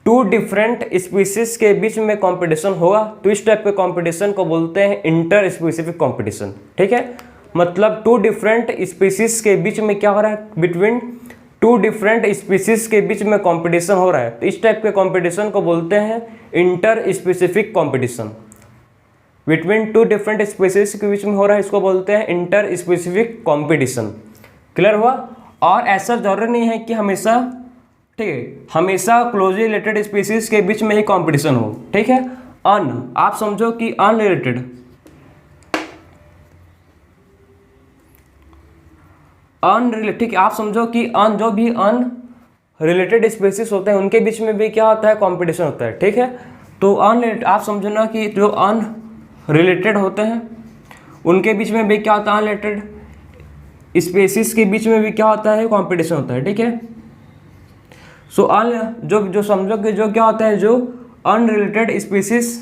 two different species के बीच में कंपटीशन होगा। तो इस टाइप के कंपटीशन को बोलते हैं इंटर स्पेसिफिक कंपटीशन, ठीक है। मतलब टू डिफरेंट स्पीसीज के बीच में क्या हो रहा है, बिटवीन टू डिफरेंट स्पीसीज के बीच में कंपटीशन हो रहा है। तो इस टाइप के कंपटीशन को बोलते हैं inter specific competition. Between two different species के बीच में हो रहा है, इसको बोलते हैं इंटर स्पेसिफिक कंपटीशन। क्लियर हुआ। और ऐसा जरूरी नहीं है कि हमेशा, ठीक है, हमेशा क्लोजली रिलेटेड स्पीसीज के बीच में ही कंपटीशन हो, ठीक है। आप समझो कि अनरिलेटेड, ठीक है, आप समझो कि जो भी रिलेटेड स्पीसीज होते हैं उनके बीच में भी क्या होता है, कंपटीशन होता है। ठीक है, तो आप समझना कि जो अनरिलेटेड होते हैं उनके बीच में भी क्या होता है, अनरिलेटेड स्पीसीज के बीच में भी क्या होता है, कंपटीशन होता है। ठीक है, सो जो समझो कि जो क्या होता है, जो अनरिलेटेड स्पीसीज,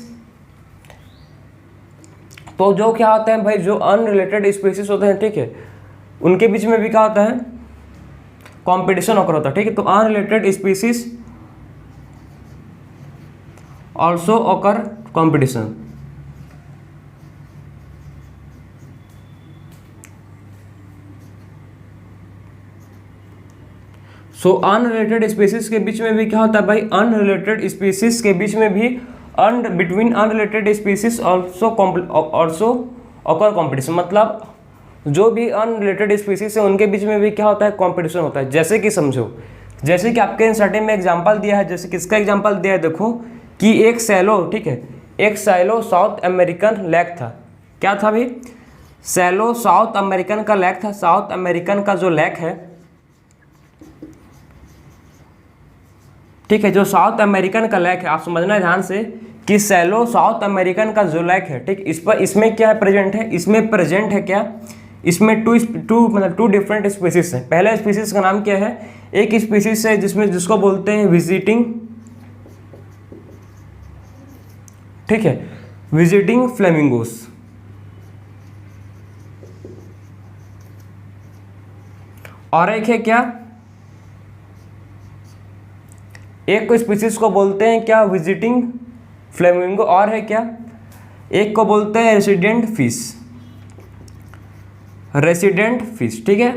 तो जो क्या होता है भाई, जो अनरिलेटेड स्पीसीज होते हैं, ठीक है, उनके बीच में भी क्या होता है, कंपटीशन ऑकर होता है। ठीक है, तो unrelated species also occur competition. So unrelated species के बीच में भी क्या होता है भाई, अनरिलेटेड स्पीसीज के बीच में भी between unrelated species also occur competition, मतलब जो भी अनरिलेटेड स्पीसीज है उनके बीच में भी क्या होता है, कंपटीशन होता है। जैसे कि समझो, जैसे कि आपके एनसीईआरटी में एग्जांपल दिया है, जैसे किसका एग्जांपल दिया है, देखो कि एक सैलो, ठीक है, एक सैलो साउथ अमेरिकन लेक था। क्या था भाई, सैलो साउथ अमेरिकन का लेक था। साउथ अमेरिकन का जो लेक है, ठीक है, जो साउथ अमेरिकन का लेक है, आप समझना ध्यान से कि सैलो साउथ अमेरिकन का जो लेक है, ठीक, इस पर इसमें क्या प्रेजेंट है, इसमें प्रेजेंट है क्या, इसमें टू डिफरेंट स्पीसीज है। पहले स्पीसीज का नाम क्या है, एक स्पीसीज है जिसको बोलते हैं विजिटिंग, ठीक है, विजिटिंग फ्लेमिंगोस। और एक है क्या, एक को स्पीसीज को बोलते हैं क्या, विजिटिंग फ्लेमिंगो, और है क्या, एक को बोलते हैं रेसिडेंट फिश, रेसिडेंट फिश। ठीक है,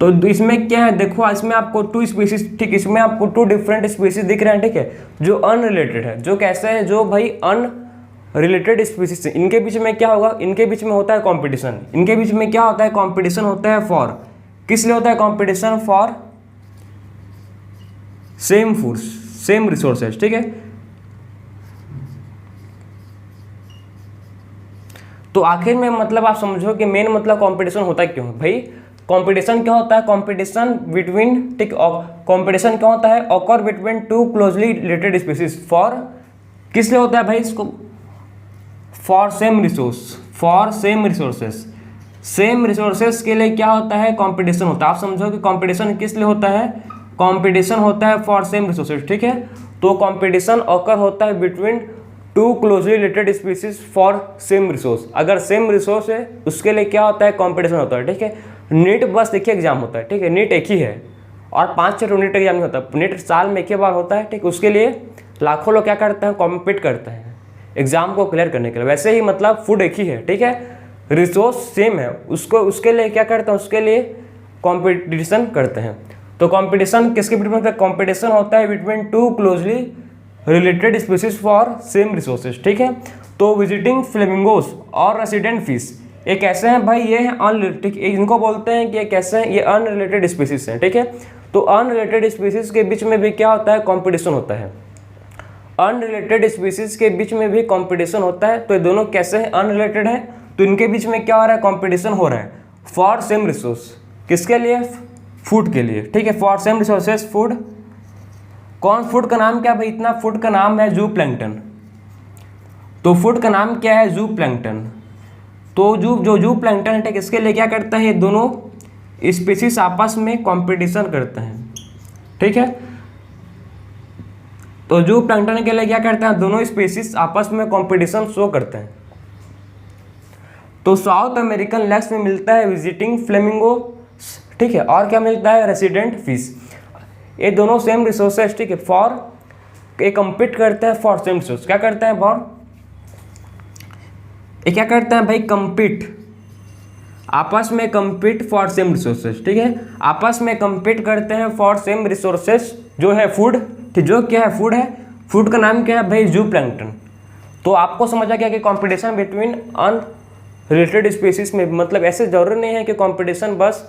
तो इसमें क्या है, देखो इसमें आपको टू स्पीसीज, ठीक, इसमें आपको टू डिफरेंट स्पीसीज दिख रहे हैं। ठीक है, जो अनरिलेटेड है, जो कैसे है, जो भाई अनरिलेटेड स्पीसीज है, इनके बीच में क्या होगा, इनके बीच में होता है कंपटीशन। इनके बीच में क्या होता है, कंपटीशन होता है फॉर, किस लिए होता है competition, for same foods, same resources. ठीक है, तो आखिर में मतलब आप समझो कि मेन मतलब कंपटीशन होता है क्यों भाई, कंपटीशन क्या होता है, कंपटीशन बिटवीन, ठीक, कंपटीशन क्या होता है, occur between two closely related species, for किस लिए होता है भाई, इसको for same resource, for same resources, same resources के लिए क्या होता है, कंपटीशन होता है। आप समझो कि कंपटीशन किस लिए होता है, कंपटीशन होता है फॉर सेम रिसोर्सेज। ठीक है, तो कंपटीशन ऑकर होता है between two closely related species for same resource. अगर सेम रिसोर्स है उसके लिए क्या होता है, कंपटीशन होता है। ठीक है, नीट बस एक ही एग्जाम होता है। ठीक है, नीट एक ही है और 5-6 नीट एग्जाम नहीं होता, नीट साल में एक ही बार होता है। ठीक, उसके लिए लाखों लोग क्या करते हैं, कॉम्पीट करते हैं एग्जाम को क्लियर करने के लिए। वैसे ही मतलब फूड एक ही है, ठीक है, रिसोर्स सेम है, उसके लिए क्या करते हैं, उसके लिए कॉम्पिटिशन करते हैं। तो कंपटीशन किसके बिटवीन होता है, कंपटीशन होता है between two closely related species for same resources. ठीक है, तो विजिटिंग फ्लेमिंगोस और रेसिडेंट फिश एक ऐसे हैं भाई, ये हैं अनरिलेटेड, इनको बोलते हैं कि कैसे हैं, ये अनरिलेटेड स्पीसीज हैं। ठीक है, तो अनरिलेटेड स्पीसीज के बीच में भी क्या होता है, कंपटीशन होता है। अनरिलेटेड स्पीसीज के बीच में भी कंपटीशन होता है। तो ये दोनों कैसे हैं, अनरिलेटेड है, तो इनके बीच में क्या हो रहा है, कंपटीशन हो रहा है फॉर सेम रिसोर्स, किसके लिए, फूड के लिए। ठीक है, फॉर सेम रिसोर्सेज फूड, कौन फूड का नाम क्या भाई, इतना फूड का नाम है जू प्लैंकटन। तो फूड का नाम क्या है, जू प्लैंकटन। तो जू प्लैंकटन है, ठीक, इसके लिए क्या करता है, ये दोनों स्पीसीज आपस में कंपटीशन करते हैं। ठीक है, तो जू प्लैंकटन के लिए क्या करते हैं, दोनों स्पीसीज आपस में कंपटीशन शो करते हैं। तो साउथ अमेरिकन लेक्स में मिलता है विजिटिंग फ्लेमिंगो, ठीक है, और क्या मिलता है, रेसिडेंट फिश। ये दोनों सेम रिसोर्सेज, ठीक है, फॉर ये कम्पीट करते हैं फॉर सेम रिसोर्स। क्या करते हैं, फॉर ये क्या करते हैं भाई, कम्पीट, आपस में कम्पीट फॉर सेम रिसोर्सेज। ठीक है, आपस में कम्पीट करते हैं फॉर सेम रिसोर्सेज, जो है फूड, ठीक, जो क्या है, फूड है। फूड का नाम क्या है भाई, जू प्लैंकटन। तो आपको समझ आ गया कि कंपटीशन बिटवीन अनरिलेटेड स्पीसीज में, मतलब ऐसे जरूरी नहीं है कि कंपटीशन बस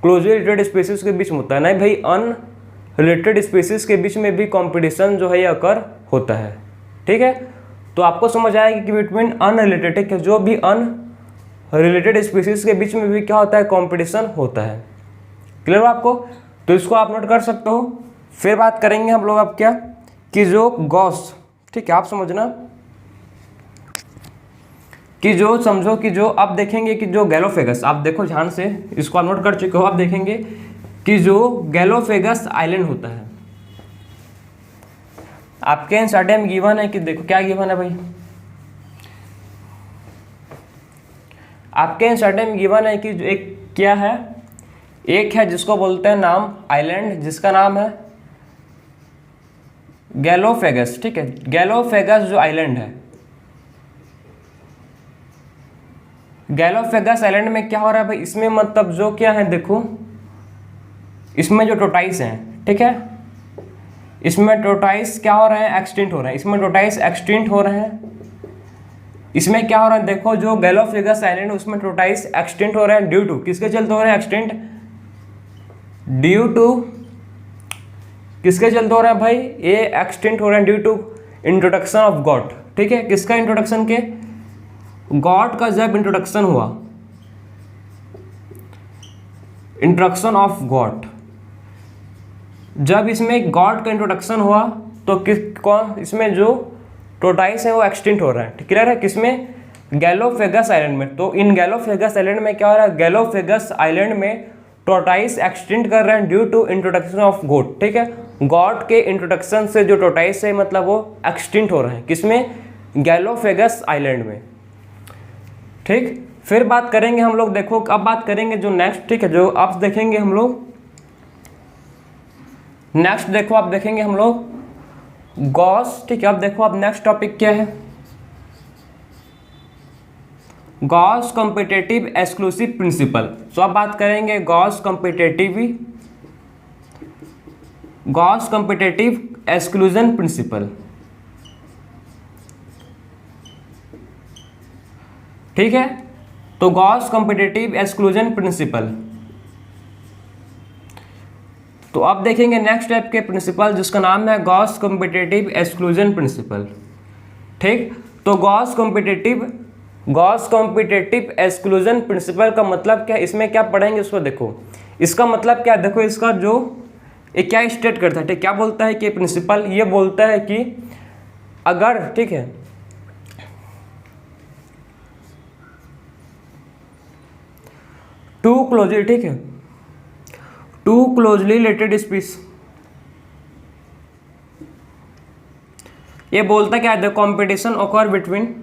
क्लोजली रिलेटेड स्पीसीज के बीच में होता है, नहीं भाई, अनरिलेटेड स्पीसीज के बीच में भी कंपटीशन जो है ये अकर होता है। ठीक है, तो आपको समझ आएगा कि बिटवीन अनरिलेटेड, ठीक है, जो भी अनरिलेटेड स्पीसीज के बीच में भी क्या होता है, कंपटीशन होता है। क्लियर हो आपको, तो इसको आप नोट कर सकते हो। फिर बात करेंगे हम लोग अब क्या कि जो गॉस, ठीक है आप समझना कि जो समझो कि जो आप देखेंगे कि जो गैलोफेगस, आप देखो ध्यान से, इसको आप नोट कर चुके हो, आप देखेंगे कि जो गैलोफेगस आइलैंड होता है आपके एनसीईआरटी में गिवन है कि देखो क्या गिवन है भाई, आपके एनसीईआरटी में गिवन है कि जो एक क्या है, एक है जिसको बोलते हैं नाम आइलैंड, जिसका नाम है गैलोफेगस, ठीक है। गैलोफेगस जो आइलैंड है, गैलोफेगस आइलैंड में क्या हो रहा है भाई, इसमें मतलब जो क्या है देखो, इसमें जो टोटाइस हैं, ठीक है, इसमें टोटाइस क्या हो रहे हैं, एक्सटिंक्ट हो रहे हैं, इसमें टोटाइस एक्सटिंक्ट हो रहे हैं। इसमें क्या हो रहा है देखो, जो गैलोफेगस आइलैंड है उसमें टोटाइस एक्सटिंक्ट हो रहे हैं ड्यू टू, किसके चलते हो रहे हैं एक्सटिंक्ट, ड्यू टू किसके चलते हो रहा है भाई, ये एक्सटिंक्ट हो रहे हैं due to introduction of goat, ठीक है। किसका इंट्रोडक्शन के, गॉड का जब इंट्रोडक्शन हुआ, इंट्रोडक्शन ऑफ गॉड, जब इसमें गॉड का इंट्रोडक्शन हुआ तो किस कौन, इसमें जो टोटाइस है वो एक्सटिंक्ट हो रहा है, क्लियर है, किसमें, गैलोफेगस आइलैंड में। तो इन गैलोफेगस आइलैंड में क्या हो रहा है, गैलोफेगस आइलैंड में टोटाइस एक्सटिंक्ट कर रहे हैं due to introduction of goat, ठीक है। गॉड के इंट्रोडक्शन से जो टोटाइस है मतलब वो एक्सटिंक्ट हो रहे हैं, किसमें, गैलोफेगस आइलैंड में, ठीक। फिर बात करेंगे हम लोग, देखो अब बात करेंगे जो नेक्स्ट, ठीक है, जो आप देखेंगे हम लोग नेक्स्ट, देखो आप देखेंगे हम लोग गॉस, ठीक है। अब देखो अब नेक्स्ट टॉपिक क्या है, गॉस कॉम्पिटिटिव एक्सक्लूसिव प्रिंसिपल। सो अब बात करेंगे गॉस कॉम्पिटिटिव एक्सक्लूजन प्रिंसिपल, ठीक है। तो गॉस कॉम्पिटिटिव एक्सक्लूजन प्रिंसिपल, तो अब देखेंगे नेक्स्ट टाइप के प्रिंसिपल जिसका नाम है गॉस कॉम्पिटिटिव एक्सक्लूजन प्रिंसिपल, ठीक। तो गॉस कॉम्पिटिटिव एक्सक्लूजन प्रिंसिपल का मतलब क्या है, इसमें क्या पढ़ेंगे उसको देखो, इसका मतलब क्या, देखो इसका जो ये क्या स्टेट करता है, ठीक, क्या बोलता है कि प्रिंसिपल ये बोलता है कि अगर, ठीक है, टू क्लोजली, ठीक है, टू क्लोजली रिलेटेड स्पीसीज, ये बोलता क्या है, द कॉम्पिटिशन ऑकर बिटवीन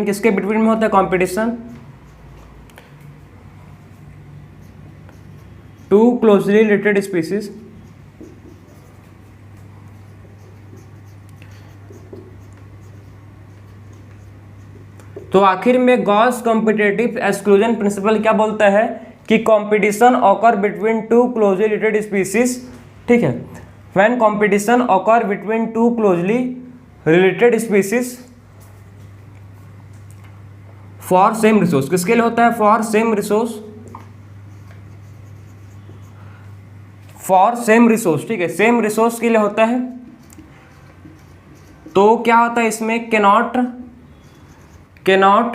किसके बिटवीन में होता है competition, two closely related species, तो आखिर में गॉस कॉम्पिटिटिव एक्सक्लूजन प्रिंसिपल क्या बोलता है कि competition occur between two closely related species, ठीक है, when competition occur between two closely related species for same resource, किसके लिए होता है, फॉर सेम रिसोर्स, ठीक है, सेम रिसोर्स के लिए होता है। तो क्या होता है इसमें,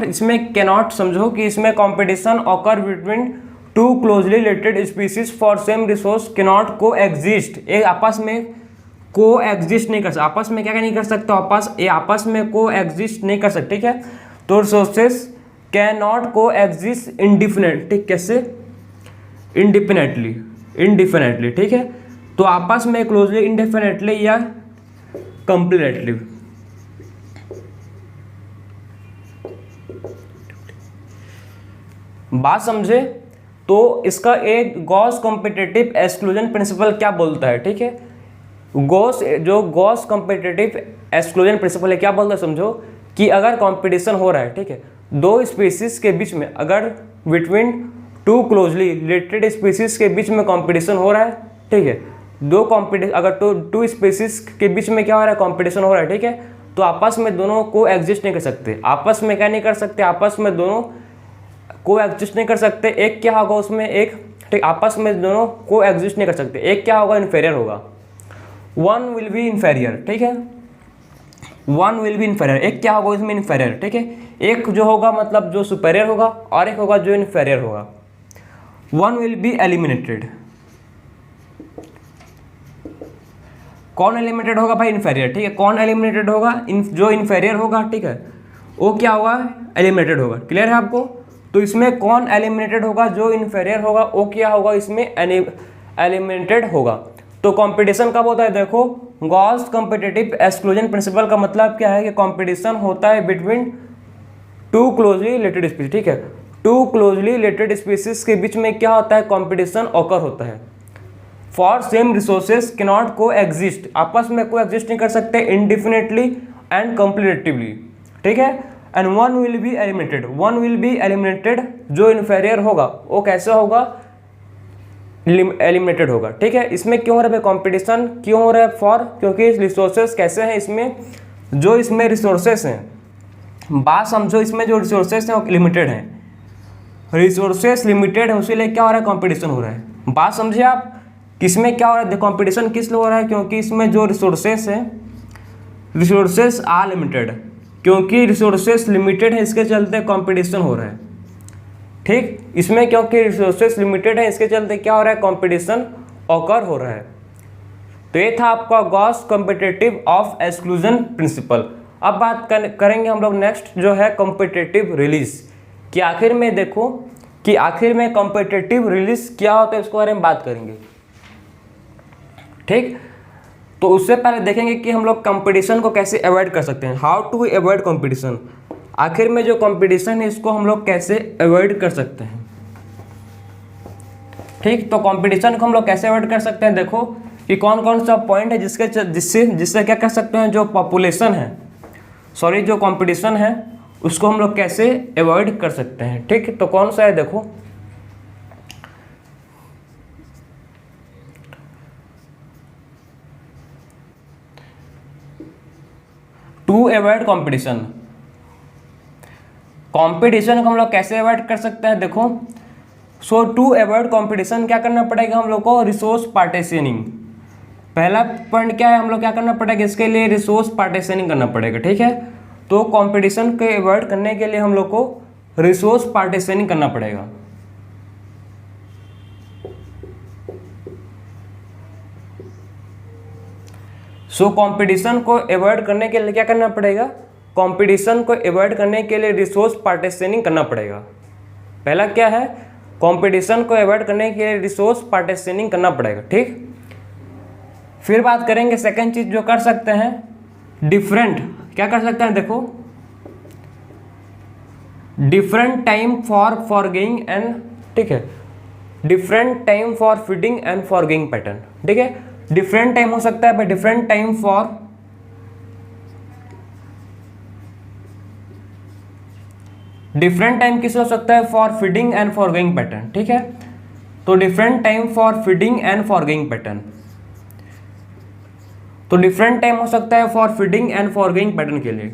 इसमें कैनॉट समझो कि इसमें competition occur between two closely related species for same resource cannot को एग्जिस्ट, ये आपस में को एग्जिस्ट नहीं कर सकते, आपस में क्या नहीं कर सकते, आपस में को एग्जिस्ट नहीं कर सकते, ठीक है। तो रिसोर्सेस कैन नॉट को एग्जिस्ट इंडिफिनिट, ठीक, कैसे, इंडिफिनिटली, ठीक है। तो आपस में क्लोजली इंडिफिनिटली या कंप्लीटली, बात समझे। तो इसका एक गॉस कॉम्पिटिटिव एक्सक्लूजन प्रिंसिपल क्या बोलता है, ठीक है, गॉस कॉम्पिटिटिव एक्सक्लूजन प्रिंसिपल है, क्या बोलता है समझो कि अगर कंपटीशन हो रहा है, ठीक है, दो स्पीसीज के बीच में, अगर between two closely related species के बीच में कंपटीशन हो रहा है, ठीक है, अगर टू स्पीसीज के बीच में क्या हो रहा है, कंपटीशन हो रहा है, ठीक है, तो आपस में दोनों को एग्जिस्ट नहीं कर सकते, आपस में क्या नहीं कर सकते, आपस में दोनों को एग्जिस्ट नहीं कर सकते। एक क्या होगा उसमें, एक, ठीक, आपस में दोनों को एग्जिस्ट नहीं कर सकते, एक क्या होगा, इन्फेरियर होगा, वन विल बी इन्फेरियर, ठीक है, वन विल बी इन्फेरियर, एक क्या होगा इसमें, इन्फेरियर, ठीक है, एक जो होगा मतलब जो सुपेरियर होगा और एक होगा जो इन्फेरियर होगा। One will be eliminated. कौन एलिमिनेटेड होगा भाई? इन्फेरियर। ठीक है, कौन एलिमिनेटेड होगा? जो इन्फेरियर होगा, ठीक है, वो क्या होगा? एलिमिनेटेड होगा। क्लियर है आपको? तो इसमें कौन एलिमिनेटेड होगा? जो इन्फेरियर होगा वो क्या होगा? इसमें एलिमिनेटेड होगा। तो कंपटीशन कब होता है? देखो, गॉस कॉम्पिटिटिव एक्सक्लूजन प्रिंसिपल का मतलब क्या है कि कंपटीशन होता है between two closely related species. ठीक है, टू क्लोजली रिलेटेड स्पीसीज के बीच में क्या होता है? कंपटीशन ऑकर होता है। फॉर सेम रिसोर्सेज के नॉट को एग्जिस्ट, आपस में को एग्जिस्ट नहीं कर सकते इंडिफिनिटली एंड कॉम्पिटिटिवली। ठीक है, and one will be eliminated. One will be eliminated, जो इन्फेरियर होगा वो कैसे होगा? एलिमिनेटेड होगा। ठीक है, इसमें क्यों हो रहा है कंपटीशन? क्यों हो रहा है? फॉर, क्योंकि रिसोर्सेज कैसे हैं इसमें, जो इसमें रिसोर्सेज हैं, बात समझो, इसमें जो रिसोर्सेज हैं वो लिमिटेड हैं। रिसोर्सेज लिमिटेड है, उसीलिए क्या हो रहा है? कंपटीशन हो रहा है। बात समझे आप? किसमें क्या हो रहा है कंपटीशन? किस लिए हो रहा है? क्योंकि इसमें जो रिसोर्सेज हैं, रिसोर्सेज आर लिमिटेड, क्योंकि रिसोर्सेज लिमिटेड है इसके चलते कंपटीशन हो रहा है। ठीक, इसमें क्योंकि रिसोर्सेज लिमिटेड है इसके चलते क्या हो रहा है? कंपटीशन ऑकर हो रहा है। तो ये था आपका Gauss competitive of exclusion principle. अब बात करेंगे हम लोग नेक्स्ट, जो है कॉम्पिटिटिव रिलीज, कि आखिर में देखो कि आखिर में कॉम्पिटिटिव रिलीज क्या होता है, इसके बारे में बात करेंगे। ठीक, तो उससे पहले देखेंगे कि हम लोग कंपटीशन को कैसे अवॉइड कर सकते हैं। हाउ टू अवॉइड कंपटीशन, आखिर में जो कंपटीशन है इसको हम लोग कैसे अवॉइड कर सकते हैं। ठीक, तो कंपटीशन को हम लोग कैसे अवॉइड कर सकते हैं, देखो कि कौन कौन सा पॉइंट है जिससे क्या कर सकते हैं, जो पॉपुलेशन है, सॉरी जो कंपटीशन है उसको हम लोग कैसे अवॉइड कर सकते हैं। ठीक, तो कौन सा है? देखो, टू अवॉइड कंपटीशन। कंपटीशन को हम लोग कैसे अवॉइड कर सकते हैं? देखो, सो टू अवॉइड कंपटीशन क्या करना पड़ेगा हम लोग को? Resource partitioning. पहला पॉइंट क्या है? हम लोग क्या करना पड़ेगा इसके लिए? रिसोर्स पार्टीशनिंग करना पड़ेगा। ठीक है, तो कंपटीशन को अवॉइड करने के लिए हम लोग को रिसोर्स पार्टीशनिंग करना पड़ेगा। सो कंपटीशन को अवॉइड करने के लिए क्या करना पड़ेगा? कंपटीशन को अवॉइड करने के लिए रिसोर्स पार्टीशनिंग करना पड़ेगा। पहला क्या है? कंपटीशन को अवॉइड करने के लिए रिसोर्स पार्टीशनिंग करना पड़ेगा। ठीक, फिर बात करेंगे सेकंड चीज जो कर सकते हैं, डिफरेंट। क्या कर सकते हैं? देखो, different time for forgoing and, ठीक है, different time for feeding and forgoing pattern. ठीक है, डिफरेंट टाइम हो सकता है, different time for, different time किस हो सकता है? For feeding and forgoing pattern. ठीक है, तो different time for feeding and forgoing pattern, तो डिफरेंट टाइम हो सकता है for feeding and forgoing pattern के लिए।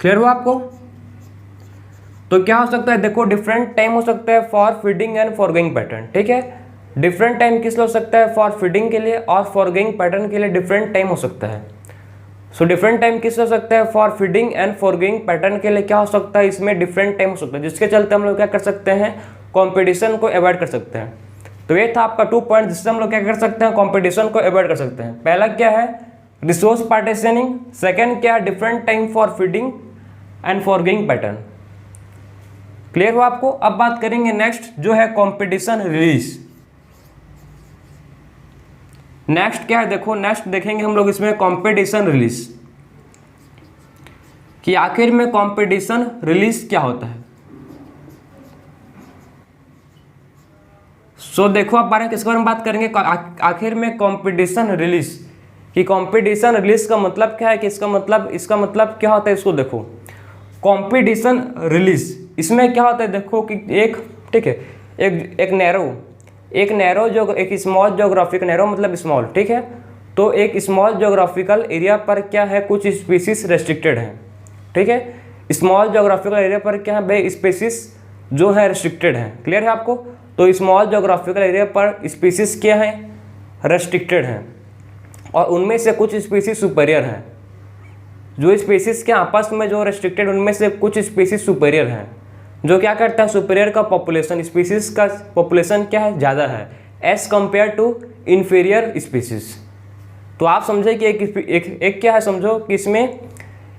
क्लियर हुआ आपको? तो क्या हो सकता है? देखो, डिफरेंट टाइम हो सकता है for feeding and forgoing pattern. ठीक है, डिफरेंट टाइम किस लिए हो सकता है? फॉर फीडिंग के लिए, और फॉरगोइंग पैटर्न के लिए डिफरेंट टाइम हो सकता है। सो डिफरेंट टाइम किस हो सकता है? For feeding and forgoing pattern के लिए क्या हो सकता है? इसमें डिफरेंट टाइम हो सकता है, जिसके चलते हम लोग क्या कर सकते हैं? कंपटीशन को अवॉइड कर सकते हैं। तो ये था आपका 2 पॉइंट जिससे हम लोग क्या कर सकते हैं? कंपटीशन को अवॉइड कर सकते हैं। पहला क्या है? Resource partitioning. सेकंड क्या है? Different time for feeding and forgoing pattern. Clear हुआ आपको? अब बात करेंगे नेक्स्ट, जो है कंपटीशन रिलीज। नेक्स्ट क्या है? देखो, नेक्स्ट देखेंगे हम लोग इसमें कंपटीशन रिलीज, कि आखिर में कंपटीशन रिलीज क्या होता है। सो देखो, आप बारे किसके बारे में बात करेंगे? आखिर में कंपटीशन रिलीज, कि कंपटीशन रिलीज का मतलब क्या है? कि इसका मतलब क्या होता है? इसको देखो, कंपटीशन रिलीज इसमें क्या होता है? देखो कि एक, ठीक है, एक नैरो जो एक स्मॉल जोग्राफिक, नैरो मतलब स्मॉल, ठीक है, तो एक स्मॉल जोग्राफिकल एरिया पर क्या है? कुछ स्पीसीज रेस्ट्रिक्टेड हैं। ठीक है, स्मॉल जोग्राफिकल एरिया पर क्या है? स्पीसीज जो है रेस्ट्रिक्टेड हैं। क्लियर है आपको? तो स्मॉल जोग्राफिकल एरिया पर स्पीसीज क्या है? रेस्ट्रिक्टेड हैं, और उनमें से कुछ स्पीसीज सुपेरियर हैं। जो स्पीसीज के आपस में जो रेस्ट्रिक्टेड, उनमें से कुछ स्पीसीज सुपेरियर हैं, जो क्या करता है, सुपीरियर का पॉपुलेशन, स्पीसीज का पॉपुलेशन क्या है, ज़्यादा है as compare to inferior species. तो आप समझे कि एक क्या है, समझो कि इसमें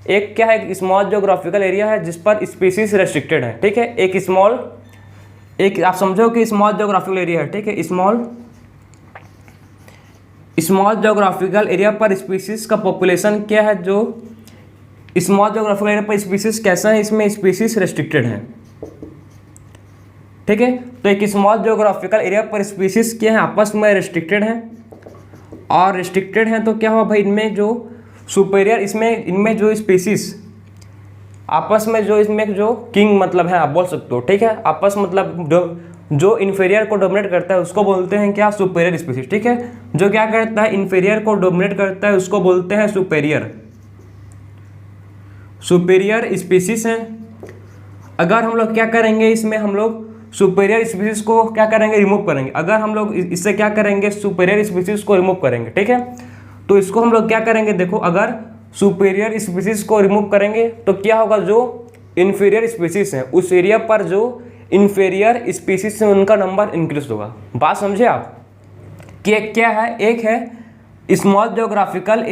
एक क्या है, स्मॉल जोग्राफिकल एरिया है जिस पर स्पीसीज रेस्ट्रिक्टेड है, ठीक है। एक आप समझो कि स्मॉल जोग्राफिकल एरिया है, ठीक है। स्मॉल जोग्राफिकल एरिया पर स्पीसीज का पॉपुलेशन क्या है, जो स्मॉल जोग्राफिकल एरिया पर स्पीसीज कैसा है, इसमें स्पीसीज रेस्ट्रिक्टेड है, ठीक है। तो एक स्मॉल जोग्राफिकल एरिया पर स्पीसीज क्या है, आपस में रेस्ट्रिक्टेड है, और रेस्ट्रिक्टेड हैं तो क्या हुआ भाई, इनमें जो सुपीरियर, इनमें जो स्पीसीज आपस में जो इसमें जो किंग मतलब है, आप बोल सकते हो, ठीक है। आपस मतलब जो इन्फीरियर को डोमिनेट करता है उसको बोलते हैं क्या, सुपीरियर स्पीसीज, ठीक है। जो क्या करता है, इन्फीरियर को डोमिनेट करता है उसको बोलते हैं सुपीरियर स्पीसीज हैं। अगर हम लोग क्या करेंगे, इसमें हम लोग सुपीरियर स्पीसीज को क्या करेंगे, रिमूव करेंगे। अगर हम लोग इससे क्या करेंगे, सुपीरियर स्पीसीज को रिमूव करेंगे, ठीक है। तो इसको हम लोग क्या करेंगे, देखो अगर सुपीरियर स्पीसीज को रिमूव करेंगे तो क्या होगा, जो इन्फीरियर स्पीसीज हैं उस एरिया पर जो इन्फीरियर स्पीसीज हैं उनका नंबर इंक्रीज होगा। बात समझे आप कि एक क्या है, एक है स्मॉल जोग्राफिकल,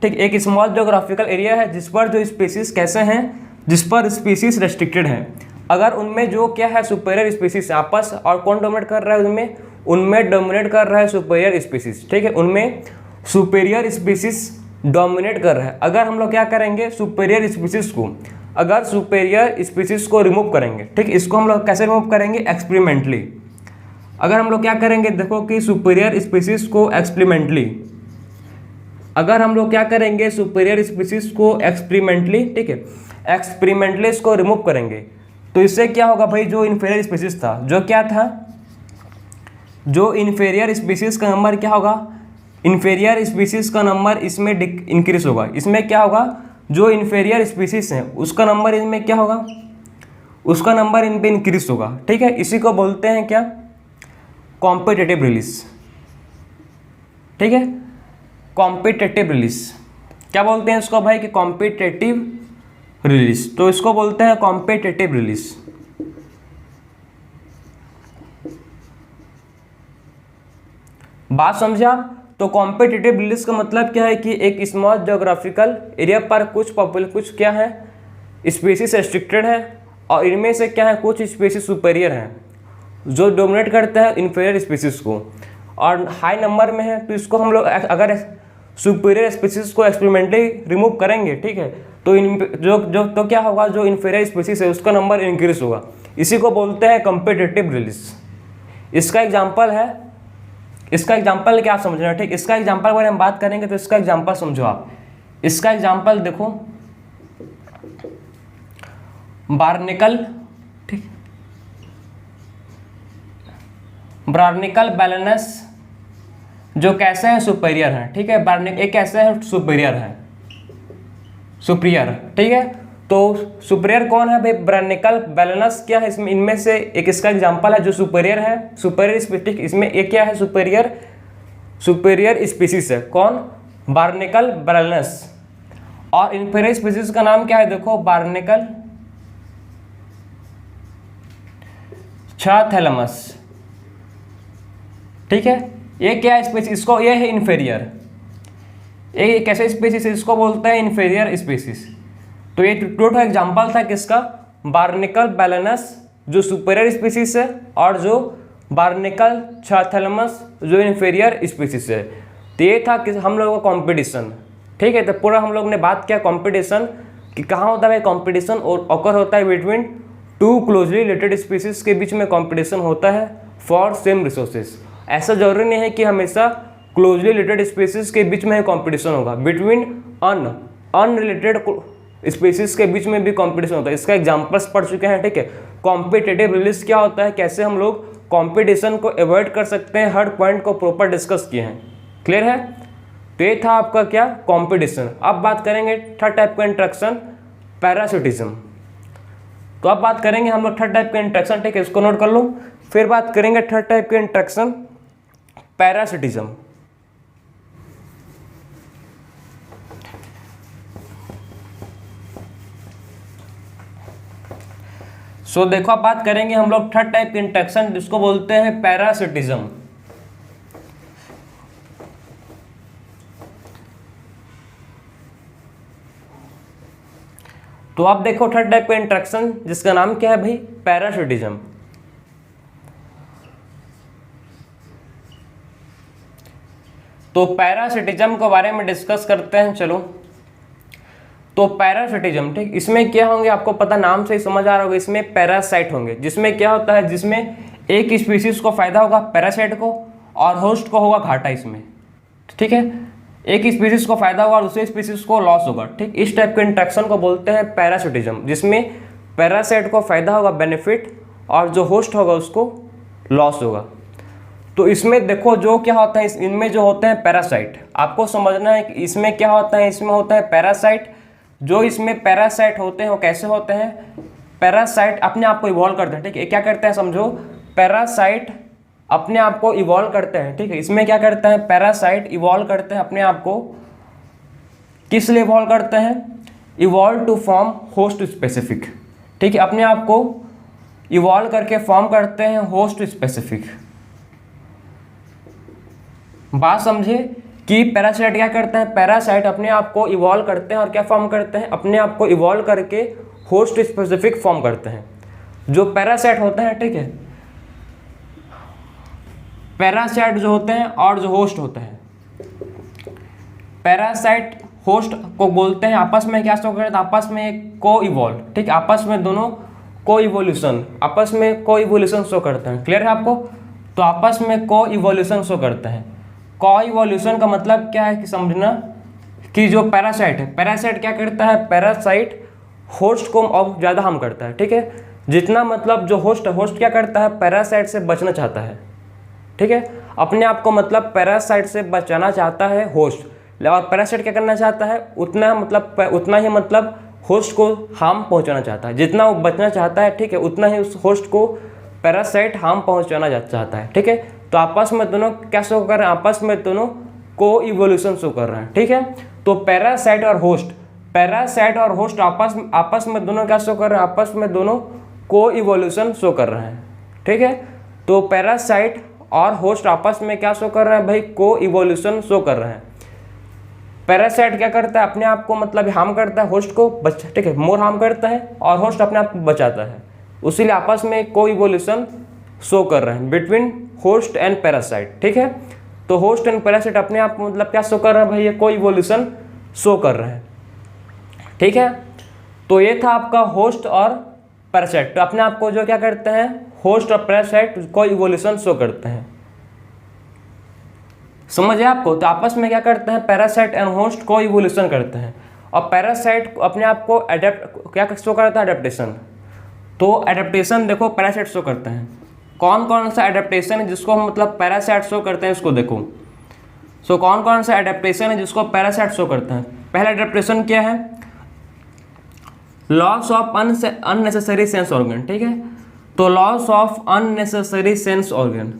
ठीक, एक स्मॉल जोग्राफिकल एरिया है जिस पर जो स्पीसीज कैसे हैं, जिस पर स्पीसीज रेस्ट्रिक्टेड हैं। अगर उनमें जो क्या है, सुपीरियर स्पीसीज आपस, और कौन डोमिनेट कर रहा है उनमें डोमिनेट कर रहा है सुपीरियर स्पीसीज, ठीक है। उनमें सुपीरियर स्पीसीज डोमिनेट कर रहा है। अगर हम लोग क्या करेंगे, सुपीरियर स्पीसीज को रिमूव करेंगे, ठीक। इसको हम लोग कैसे रिमूव करेंगे, एक्सपेरिमेंटली। अगर हम लोग क्या करेंगे, देखो कि सुपीरियर स्पीसीज को एक्सपेरिमेंटली, अगर हम लोग क्या करेंगे, सुपीरियर स्पीसीज को एक्सपेरिमेंटली, ठीक है, एक्सपेरिमेंटली इसको रिमूव करेंगे तो इससे क्या होगा भाई, जो इन्फीरियर स्पीसीज था, जो क्या था, जो इन्फीरियर स्पीसीज का नंबर क्या होगा, इन्फीरियर स्पीसीज का नंबर इसमें इंक्रीज होगा। इसमें क्या होगा, जो इन्फीरियर स्पीसीज हैं उसका नंबर इनमें क्या होगा, उसका नंबर इन पे इंक्रीज होगा, ठीक है। इसी को बोलते हैं क्या, कॉम्पिटिटिव रिलीज, ठीक है। कॉम्पिटिटिव रिलीज क्या बोलते हैं इसको भाई, कि कॉम्पिटिटिव रिलीज। तो इसको बोलते हैं कॉम्पिटिटिव रिलीज। बात समझे आप। तो कॉम्पिटिटिव रिलीज का मतलब क्या है कि एक स्मॉल जोग्राफिकल एरिया पर कुछ क्या है, स्पीसीज रेस्ट्रिक्टेड है, और इनमें से क्या है, कुछ स्पीसीज सुपीरियर हैं जो डोमिनेट करते हैं इन्फीरियर स्पीसीज को, और हाई नंबर में है। तो इसको हम लोग अगर सुपीरियर स्पीसीज को एक्सपेरिमेंटली रिमूव करेंगे, ठीक है, तो तो क्या होगा, जो इन्फीरियर स्पीसीज है उसका नंबर इंक्रीज होगा। इसी को बोलते हैं कॉम्पिटिटिव रिलीज। इसका एग्जाम्पल क्या आप समझ रहे हैं, ठीक। इसका एग्जाम्पल अगर हम बात करेंगे तो इसका एग्जाम्पल समझो आप। इसका एग्जाम्पल देखो, बार्निकल, ठीक, बार्निकल बैलेनस जो कैसे हैं, सुपीरियर हैं, ठीक है। बार्निकल एक कैसे है, सुपीरियर है, सुपीरियर, ठीक है। तो सुपीरियर कौन है भाई, बार्निकल बैलेनस क्या है, इसमें इनमें से एक इसका एग्जांपल है जो सुपीरियर है, सुपीरियर स्पीसीज। इसमें एक क्या है, सुपीरियर स्पीसीज है, कौन, बार्निकल बैलेनस। और इन्फीरियर स्पीसीज का नाम क्या है, देखो बार्निकल छाथैलेमस, ठीक है। ये क्या है स्पीसीज, इसको ये है इन्फीरियर, ये कैसे स्पीसीज है, इसको बोलते हैं इन्फीरियर स्पीसीज। तो ये टोटल एग्जांपल था किसका, बार्निकल बैलेनस जो सुपीरियर स्पीसीज है, और जो बार्निकल छाथैलेमस जो इन्फीरियर स्पीसीज है। तो ये था कि हम लोगों का कॉम्पिटिशन, ठीक है। तो पूरा हम लोग ने बात किया कॉम्पिटिशन कि कहाँ होता है कॉम्पिटिशन, और ऑकर होता है between two closely related species के बीच में कॉम्पिटिशन होता है फॉर सेम रिसोर्सेज। ऐसा जरूरी नहीं है कि हमेशा क्लोजली रिलेटेड स्पीसीज के बीच में कंपटीशन होगा, बिटवीन अनरिलेटेड स्पीसीज के बीच में भी कंपटीशन होता है। इसका एग्जांपल्स पढ़ चुके हैं, ठीक है। कॉम्पिटिटिव रिलीज क्या होता है, कैसे हम लोग कंपटीशन को अवॉइड कर सकते हैं, हर पॉइंट को प्रॉपर डिस्कस किए हैं, क्लियर है। तो ये था आपका क्या, कंपटीशन। अब बात करेंगे थर्ड टाइप का इंट्रैक्शन, पैरासिटिज्म। तो अब बात करेंगे हम लोग थर्ड टाइप का इंट्रैक्शन, ठीक है, इसको नोट कर लो। फिर बात करेंगे थर्ड टाइप का इंट्रैक्शन, पैरासिटिज्म। सो देखो अब बात करेंगे हम लोग थर्ड टाइप की इंट्रैक्शन जिसको बोलते हैं पैरासिटिज्म। तो आप देखो थर्ड टाइप का इंट्रैक्शन जिसका नाम क्या है भाई, पैरासिटिज्म। तो पैरासिटिज्म के बारे में डिस्कस करते हैं। चलो तो पैरासिटिज्म, ठीक, इसमें क्या होंगे आपको पता, नाम से ही समझ आ रहा होगा, इसमें पैरासाइट होंगे। जिसमें क्या होता है, जिसमें एक स्पीसीज को फायदा होगा पैरासाइट को और होस्ट को होगा घाटा इसमें, ठीक है। एक स्पीसीज को फायदा होगा और दूसरे स्पीसीज को लॉस होगा, ठीक। इस टाइप के इंट्रैक्शन को बोलते हैं पैरासिटिज्म, जिसमें पैरासाइट को फायदा होगा बेनिफिट और जो होस्ट होगा उसको लॉस होगा। तो इसमें देखो जो क्या होता है, इनमें जो होते हैं पैरासाइट, आपको समझना है कि इसमें क्या होता है, इसमें होता है पैरासाइट। जो इसमें पैरासाइट होते हैं वो कैसे होते हैं, पैरासाइट अपने आप को इवॉल्व करते हैं, ठीक है। क्या करते हैं समझो, पैरासाइट अपने आप को इवॉल्व करते हैं, ठीक है। इसमें क्या करते हैं, पैरासाइट इवॉल्व करते हैं अपने आप को, किस लिए इवॉल्व करते हैं, evolve to form host specific, ठीक है। अपने आप को इवॉल्व करके फॉर्म करते हैं होस्ट स्पेसिफिक। बात समझे कि पैरासाइट क्या करते हैं, पैरासाइट अपने आप को इवॉल्व करते हैं और क्या फॉर्म करते हैं, अपने आप को इवॉल्व करके होस्ट स्पेसिफिक फॉर्म करते हैं जो पैरासाइट होते हैं, ठीक है। पैरासाइट जो होते हैं और जो होस्ट होते हैं, पैरासाइट होस्ट को बोलते हैं आपस में क्या शो करते हैं, आपस में एक को इवॉल्व, ठीक, आपस में दोनों को इवोल्यूशन, आपस में को इवोल्यूशन शो करते हैं। क्लियर है आपको, तो आपस में को इवोल्यूशन शो करते हैं। को इवोल्यूशन का मतलब क्या है कि समझना कि जो पैरासाइट है, पैरासाइट क्या करता है, पैरासाइट होस्ट को अब ज़्यादा हार्म करता है, ठीक है। जितना मतलब जो होस्ट क्या करता है, पैरासाइट से बचना चाहता है, ठीक है। अपने आप को मतलब पैरासाइट से बचाना चाहता है होस्ट, और पैरासाइट क्या करना चाहता है, उतना ही मतलब होस्ट को हार्म पहुंचाना चाहता है। जितना वो बचना चाहता है, ठीक है, उतना ही उस होस्ट को पैरासाइट हार्म पहुंचाना चाहता है, ठीक है। तो आपस में दोनों क्या शो कर रहे हैं, आपस में दोनों को इवोल्यूशन शो कर रहे हैं, ठीक है। तो पैरासाइट और होस्ट, पैरासाइट और होस्ट आपस में दोनों क्या शो कर रहे हैं, आपस में दोनों को इवोल्यूशन शो कर रहे हैं, ठीक है। तो पैरासाइट और होस्ट आपस में क्या शो कर रहे हैं भाई, को इवोल्यूशन शो कर रहे हैं। पैरासाइट क्या करता है, अपने आप को मतलब हार्म करता है, होस्ट को ठीक है, मोर हार्म करता है, और होस्ट अपने आप को बचाता है। उसीलिए आपस में को इवोल्यूशन शो कर रहे हैं बिटवीन होस्ट एंड पैरासाइट, ठीक है। तो होस्ट एंड पैरासाइट अपने आप मतलब क्या शो कर रहे हैं भाई, ये को इवोल्यूशन शो कर रहे हैं, ठीक है। तो ये था आपका होस्ट और पैरासाइट। तो अपने आप को जो क्या करते हैं, होस्ट और पैरासाइट को इवोल्यूशन शो करते हैं, समझ है आपको। तो आपस में क्या करते हैं, पैरासाइट एंड होस्ट को इवोल्यूशन करते हैं, और पैरासाइट अपने आप को एडेप्ट क्या शो करता है, एडेप्टेशन। तो एडेप्टेशन देखो पैरासाइट शो करते हैं, कौन कौन सा एडेप्टेशन है जिसको हम मतलब पैरासाइट शो करते हैं, इसको देखो। सो कौन कौन सा एडेप्टेशन है जिसको पैरासाइट शो करते हैं। पहला एडेप्टेशन क्या है, loss of unnecessary sense organ, ठीक है। तो loss of unnecessary sense organ,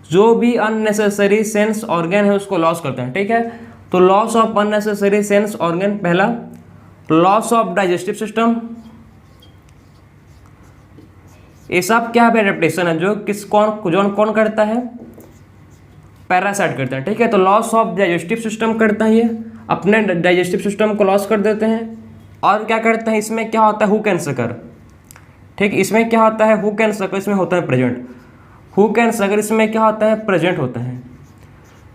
जो भी अननेसेसरी सेंस ऑर्गन है उसको लॉस करते हैं, ठीक है। तो loss of unnecessary sense organ पहला। लॉस ऑफ डाइजेस्टिव सिस्टम, ये सब क्या है, एडेप्टेशन है जो कौन करता है, पैरासाइट करता है, ठीक है। तो लॉस ऑफ डाइजेस्टिव सिस्टम करता है, ये अपने डाइजेस्टिव सिस्टम को लॉस कर देते हैं। और क्या करते हैं, इसमें क्या होता है, हुक एंड सकर, ठीक, इसमें क्या होता है, हुक एंड सकर इसमें होता है प्रेजेंट, हुक एंड सकर इसमें क्या होता है, प्रेजेंट होता है।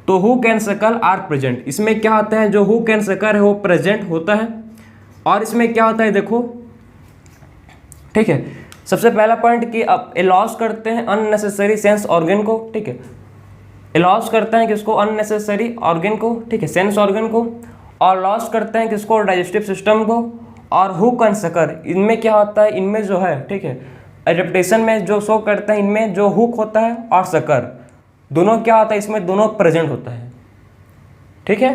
तो hook and sucker are present, इसमें क्या होता है, जो हुक एंड सकर है वो प्रेजेंट होता है। और इसमें क्या होता है देखो, ठीक है। सबसे पहला पॉइंट कि अब लॉस करते हैं अननेसेसरी सेंस ऑर्गन को, ठीक है। लॉस करते हैं किसको, अननेसेसरी ऑर्गन को, ठीक है, सेंस ऑर्गन को। और लॉस करते हैं किसको, डाइजेस्टिव सिस्टम को। और हुक एंड सकर, इनमें क्या होता है, इनमें जो है, ठीक है, एडेप्टेशन में जो शो करते हैं, इनमें जो हुक होता है और सकर दोनों क्या होता है, इसमें दोनों प्रेजेंट होता है, ठीक है।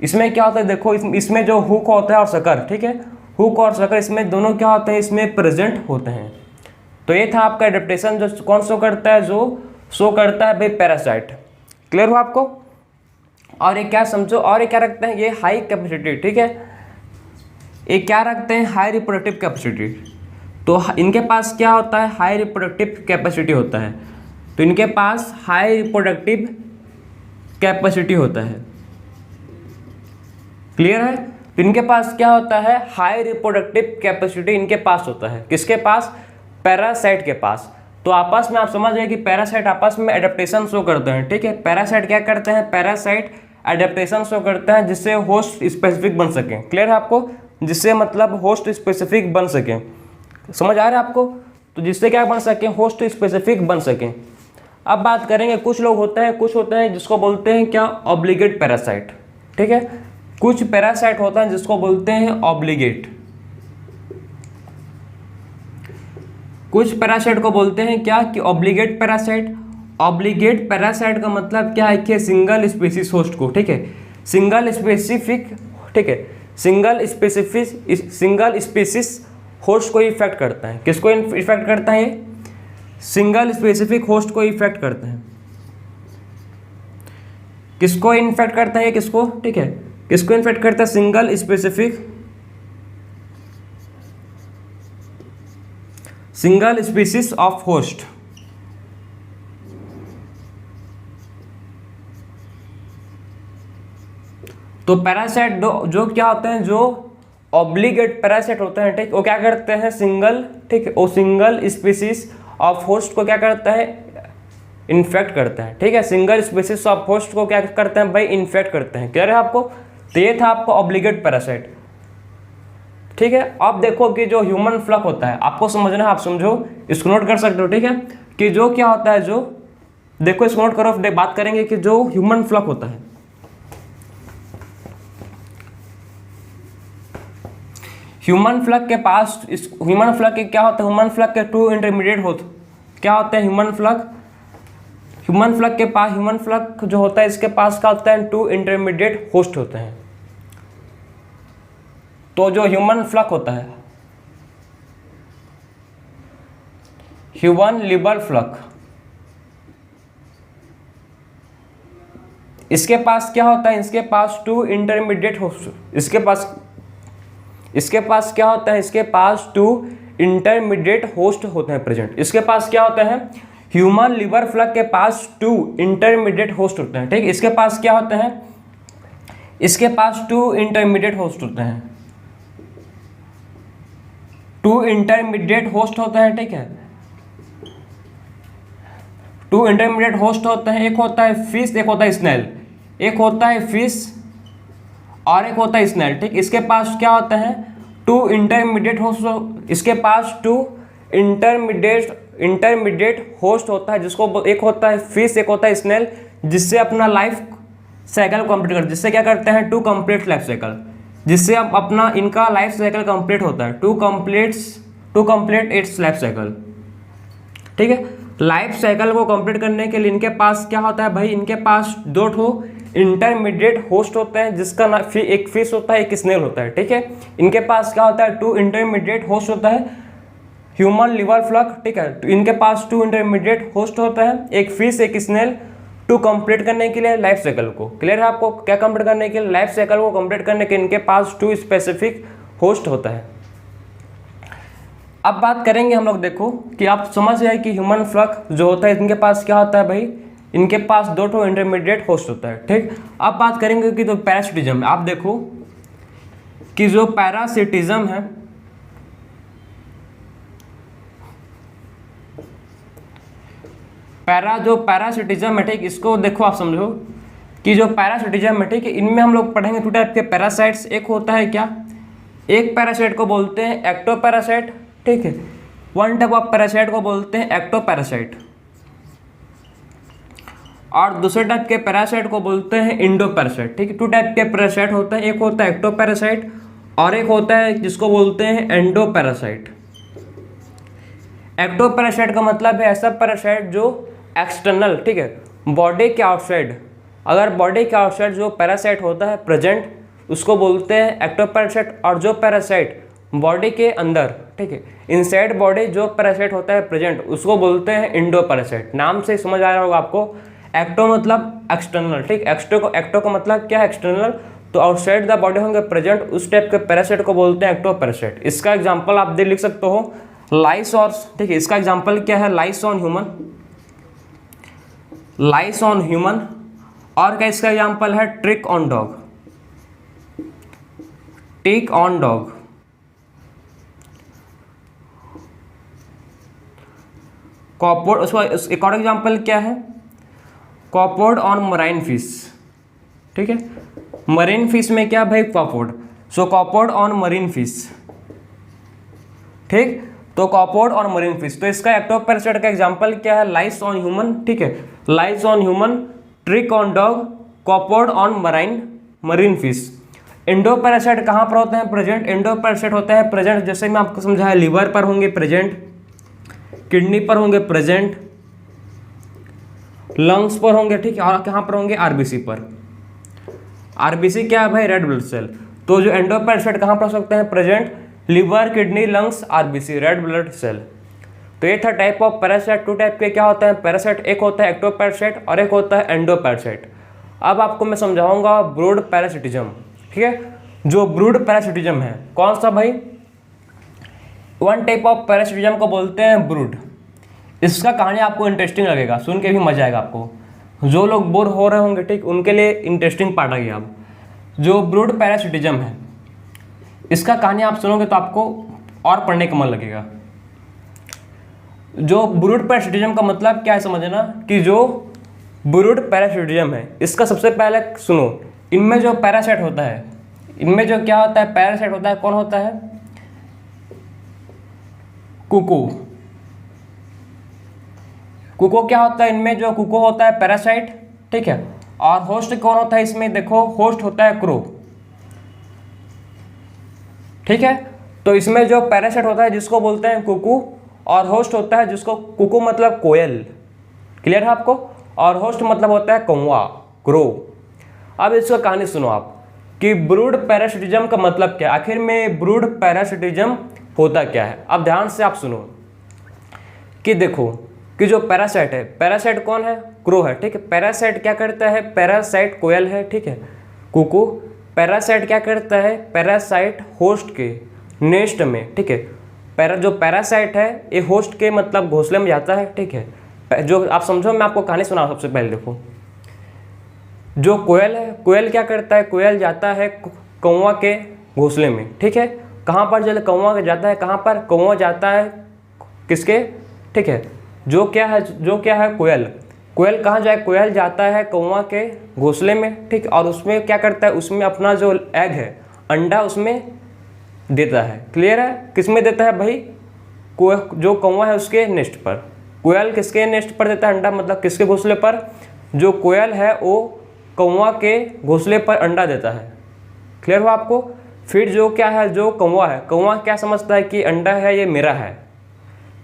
इसमें क्या होता है देखो, इसमें जो हुक होता है और सकर, ठीक है, हुक और सकर इसमें दोनों क्या होते हैं, इसमें प्रेजेंट होते हैं। तो ये था आपका एडेप्टेशन जो कौन शो करता है, जो शो करता है भाई पैरासाइट। क्लियर हो आपको। और ये क्या समझो, और ये क्या रखते हैं, ये हाई कैपेसिटी, ठीक है, ये क्या रखते हैं, हाई रिप्रोडक्टिव कैपेसिटी। तो इनके पास क्या होता है, हाई रिप्रोडक्टिव कैपेसिटी होता है। तो इनके पास हाई रिप्रोडक्टिव कैपेसिटी होता है। क्लियर है? तो इनके पास क्या होता है, हाई रिप्रोडक्टिव कैपेसिटी इनके पास होता है। किसके पास? पैरासाइट के पास। तो आपस में आप समझ गए कि पैरासाइट आपस में एडेप्टेशन शो करते हैं। ठीक है, पैरासाइट क्या करते हैं, पैरासाइट एडेप्टेशन शो करते हैं जिससे होस्ट स्पेसिफिक बन सके। क्लियर है आपको? जिससे मतलब होस्ट स्पेसिफिक बन सके। समझ आ रहा है आपको? तो जिससे क्या बन सके, होस्ट स्पेसिफिक बन सके। अब बात करेंगे, कुछ लोग होते हैं, कुछ होते हैं जिसको बोलते हैं क्या, ऑब्लिगेट पैरासाइट। ठीक है, कुछ पैरासाइट होता है जिसको बोलते हैं ऑब्लिगेट। कुछ पैरासाइट को बोलते हैं क्या, कि ऑब्लिगेट पैरासाइट। ऑब्लिगेट पैरासाइट का मतलब क्या है, कि सिंगल स्पीसीज होस्ट को, ठीक है, सिंगल स्पेसिफिक, ठीक है, सिंगल स्पीसीज होस्ट को इफेक्ट करता है। किसको इफेक्ट करता है? सिंगल स्पेसिफिक होस्ट को इफेक्ट करते हैं। किसको इन्फेक्ट करता है? किसको? ठीक है, किसको इन्फेक्ट करता है? Single species of host. तो पैरासाइट जो क्या होते हैं, जो ऑब्लिगेट पैरासाइट होते हैं, ठीक, वो क्या करते हैं, सिंगल, ठीक है, वो सिंगल स्पीसीज ऑफ होस्ट को क्या करता है, इन्फेक्ट करता है। ठीक है, सिंगल स्पीसीज ऑफ होस्ट को क्या करते हैं भाई, इन्फेक्ट करते हैं। क्लियर है आपको? तो ये था आपको ऑब्लिगेट पैरासाइट। ठीक है, अब देखो कि जो ह्यूमन फ्लक होता है, आपको समझना है, आप समझो, इसको नोट कर सकते हो। ठीक है, कि जो क्या होता है, जो देखो इसको नोट करो, बात करेंगे कि जो ह्यूमन फ्लक होता है, ह्यूमन फ्लक के पास, ह्यूमन फ्लक के क्या होता है, ह्यूमन फ्लक के टू इंटरमीडिएट होते क्या होते हैं, ह्यूमन फ्लक के पास, ह्यूमन फ्लक जो होता है इसके पास क्या होता है, टू इंटरमीडिएट होस्ट होते हैं। तो जो ह्यूमन फ्लक होता है, ह्यूमन लिबर फ्लक, इसके पास क्या होता है, इसके पास टू इंटरमीडिएट होस्ट, इसके पास क्या होता है, इसके पास टू इंटरमीडिएट होस्ट होते हैं प्रेजेंट। इसके पास क्या होता है, ह्यूमन लिवर फ्लक के पास टू इंटरमीडिएट होस्ट होते हैं। ठीक, इसके पास क्या होते हैं, इसके पास टू इंटरमीडिएट होस्ट होते हैं, टू इंटरमीडिएट होस्ट होते हैं। ठीक है, टू इंटरमीडिएट होस्ट होते हैं, एक होता है फिश, एक होता है स्नेल, एक होता है फिश और एक होता है स्नेल। ठीक, इसके पास क्या होता है, टू इंटरमीडिएट होस्ट, इसके पास टू इंटरमीडिएट होस्ट होता है, जिसको एक होता है फिश, एक होता है स्नेल, जिससे अपना लाइफ साइकिल कंप्लीट करते, जिससे क्या करते हैं, टू कंप्लीट लाइफ साइकिल, जिससे अब अपना इनका लाइफ साइकिल कंप्लीट होता है, to complete its life cycle. ठीक है, लाइफ साइकिल को कंप्लीट करने के लिए इनके पास क्या होता है भाई, इनके पास दो ठो इंटरमीडिएट होस्ट होते हैं, जिसका ना एक फिश होता है, एक स्नेल होता है। ठीक है, इनके पास क्या होता है, टू इंटरमीडिएट होस्ट होता है, ह्यूमन लिवर फ्लक। ठीक है, तो इनके पास टू इंटरमीडिएट होस्ट होता है, एक फिश, एक स्नेल, टू कंप्लीट करने के लिए लाइफ साइकिल को। क्लियर है आपको? क्या कंप्लीट करने के लिए, लाइफ साइकिल को कंप्लीट करने के इनके पास टू स्पेसिफिक होस्ट होता है। अब बात करेंगे हम लोग, देखो कि आप समझ गए कि ह्यूमन फ्लक जो होता है, इनके पास क्या होता है भाई, इनके पास दो ठो इंटरमीडिएट होस्ट होता है। ठीक, अब बात करेंगे कि जो पैरासिटिज्म, आप देखो कि जो पैरासिटिज्म है, जो पैरासिटिज्म है, ठीक, इसको देखो आप समझो कि जो पैरासिटिज्म है, ठीक है, इनमें हम लोग पढ़ेंगे टू टाइप के पैरासाइट्स। एक होता है क्या, एक पैरासाइट को बोलते हैं एक्टोपैरासाइट। ठीक है, वन टाइप ऑफ पैरासाइट को बोलते हैं एक्टोपैरासाइट, और दूसरे टाइप के पैरासाइट को बोलते हैं इंडोपैरासाइट। ठीक है, टू टाइप के पैरासाइट होते हैं, एक होता है एक्टोपैरासाइट और एक होता है जिसको बोलते हैं एंडोपैरासाइट। एक्टोपैरासाइट का मतलब है ऐसा पैरासाइट जो एक्सटर्नल, ठीक है, बॉडी के आउटसाइड, अगर बॉडी के आउटसाइड जो पैरासाइट होता है प्रेजेंट, उसको बोलते हैं एक्टोपैरासाइट। और जो पैरासाइट बॉडी के अंदर, ठीक है, इनसाइड बॉडी जो पैरासाइट होता है प्रेजेंट, उसको बोलते हैं इंडोपैरासाइट। नाम से समझ आ रहा होगा आपको, एक्टो मतलब एक्सटर्नल। ठीक, एक्टो का मतलब क्या है, एक्सटर्नल, तो आउटसाइड द बॉडी होंगे प्रेजेंट, उस टाइप के पैरासाइट को बोलते हैं एक्टोपैरासाइट। इसका एग्जांपल आप दे लिख सकते हो, लाइस और, ठीक है, इसका एग्जांपल क्या है, lice on human, lice on human. और क्या इसका एग्जांपल है, trick on dog, tick on dog. Copepod, उसका एक और एग्जांपल क्या है, कॉपोड ऑन मराइन फिश, ठीक है, मरीन फिश में क्या भाई, कॉपोड, सो कॉपोड ऑन मरीन फिश, ठीक। तो कॉपोड और मरीन फिश, तो इसका एक्टोपैरासाइट का एग्जांपल क्या है, लाइस ऑन ह्यूमन, ठीक है, lice on human, trick on dog, copepod on marine fish. Endoparasite कहाँ पर होते हैं, प्रेजेंट, एंडोपैरासाइट होता है प्रेजेंट, जैसे मैं आपको समझाया, लीवर पर होंगे प्रेजेंट, किडनी पर होंगे प्रेजेंट, लंग्स पर होंगे, ठीक है, और कहाँ पर होंगे, आरबीसी पर। आरबीसी क्या है भाई, रेड ब्लड सेल। तो जो एंडोपैरासाइट कहाँ पर हो सकते हैं, present, liver, kidney, lungs, RBC, red blood cell. तो ये था type of parasite. Two type के क्या होते हैं पैरासाइट, एक होता है एक्टोपैरासाइट और एक होता है एंडोपैरासाइट। अब आपको मैं समझाऊंगा ब्रूड पैरासिटिज्म, ठीक है। जो ब्रूड पैरासिटिज्म है कौन सा भाई, वन टाइप ऑफ पैरासिटिज्म को बोलते हैं ब्रूड। इसका कहानी आपको इंटरेस्टिंग लगेगा, सुन के भी मजा आएगा आपको। जो लोग बोर हो रहे होंगे, ठीक, उनके लिए इंटरेस्टिंग पार्ट आ गया। अब जो ब्रूड पैरासिटिज्म है, इसका कहानी आप सुनोगे तो आपको और पढ़ने का मन लगेगा। जो ब्रूड पैरासिटिज्म का मतलब क्या है समझना, कि जो ब्रूड पैरासिटिज्म है, इसका सबसे पहले सुनो, इनमें जो पैरासाइट होता है, इनमें जो क्या होता है, पैरासाइट होता है, कौन होता है, कुकू। कुको क्या होता है, इनमें जो कुको होता है पैरासाइट, ठीक है। और होस्ट कौन होता है इसमें, देखो होस्ट होता है क्रो, ठीक है। तो इसमें जो पैरासाइट होता है जिसको बोलते हैं कुकू, और होस्ट होता है जिसको, कुकू मतलब कोयल, क्लियर है आपको, और होस्ट मतलब होता है कौवा, क्रो। अब इसका कहानी सुनो आप, कि ब्रूड पैरासिटिज्म का मतलब क्या, आखिर में ब्रूड पैरासिटिज्म होता क्या है। अब ध्यान से आप सुनो, कि देखो कि जो पैरासाइट है, पैरासाइट कौन है, क्रो है, ठीक है। पैरासाइट क्या करता है, पैरासाइट कोयल है, ठीक है, कुकू। पैरासाइट क्या करता है, पैरासाइट होस्ट के नेस्ट में, ठीक है। जो पैरासाइट है ये होस्ट के मतलब घोंसले में जाता है, ठीक है। जो आप समझो, मैं आपको कहानी सुना सबसे पहले। देखो जो कोयल है, कोयल क्या करता है, कोयल जाता है कौवा के घोंसले में, ठीक है। कहाँ पर चले, कौवा जाता है, कहाँ पर, कौवा जाता है किसके, ठीक है, जो क्या है कोयल। कोयल कहाँ जाए, कोयल जाता है कौवा के घोंसले में, ठीक। और उसमें क्या करता है, उसमें अपना जो एग है, अंडा उसमें देता है, क्लियर है। किस में देता है भाई, जो कौवा है उसके नेस्ट पर। कोयल किसके नेस्ट पर देता है अंडा, मतलब किसके घोंसले पर, जो कोयल है वो कौवा के घोंसले पर अंडा देता है, क्लियर हुआ आपको। फिर जो क्या है, जो कौवा है, कौवा क्या समझता है कि अंडा है ये मेरा है।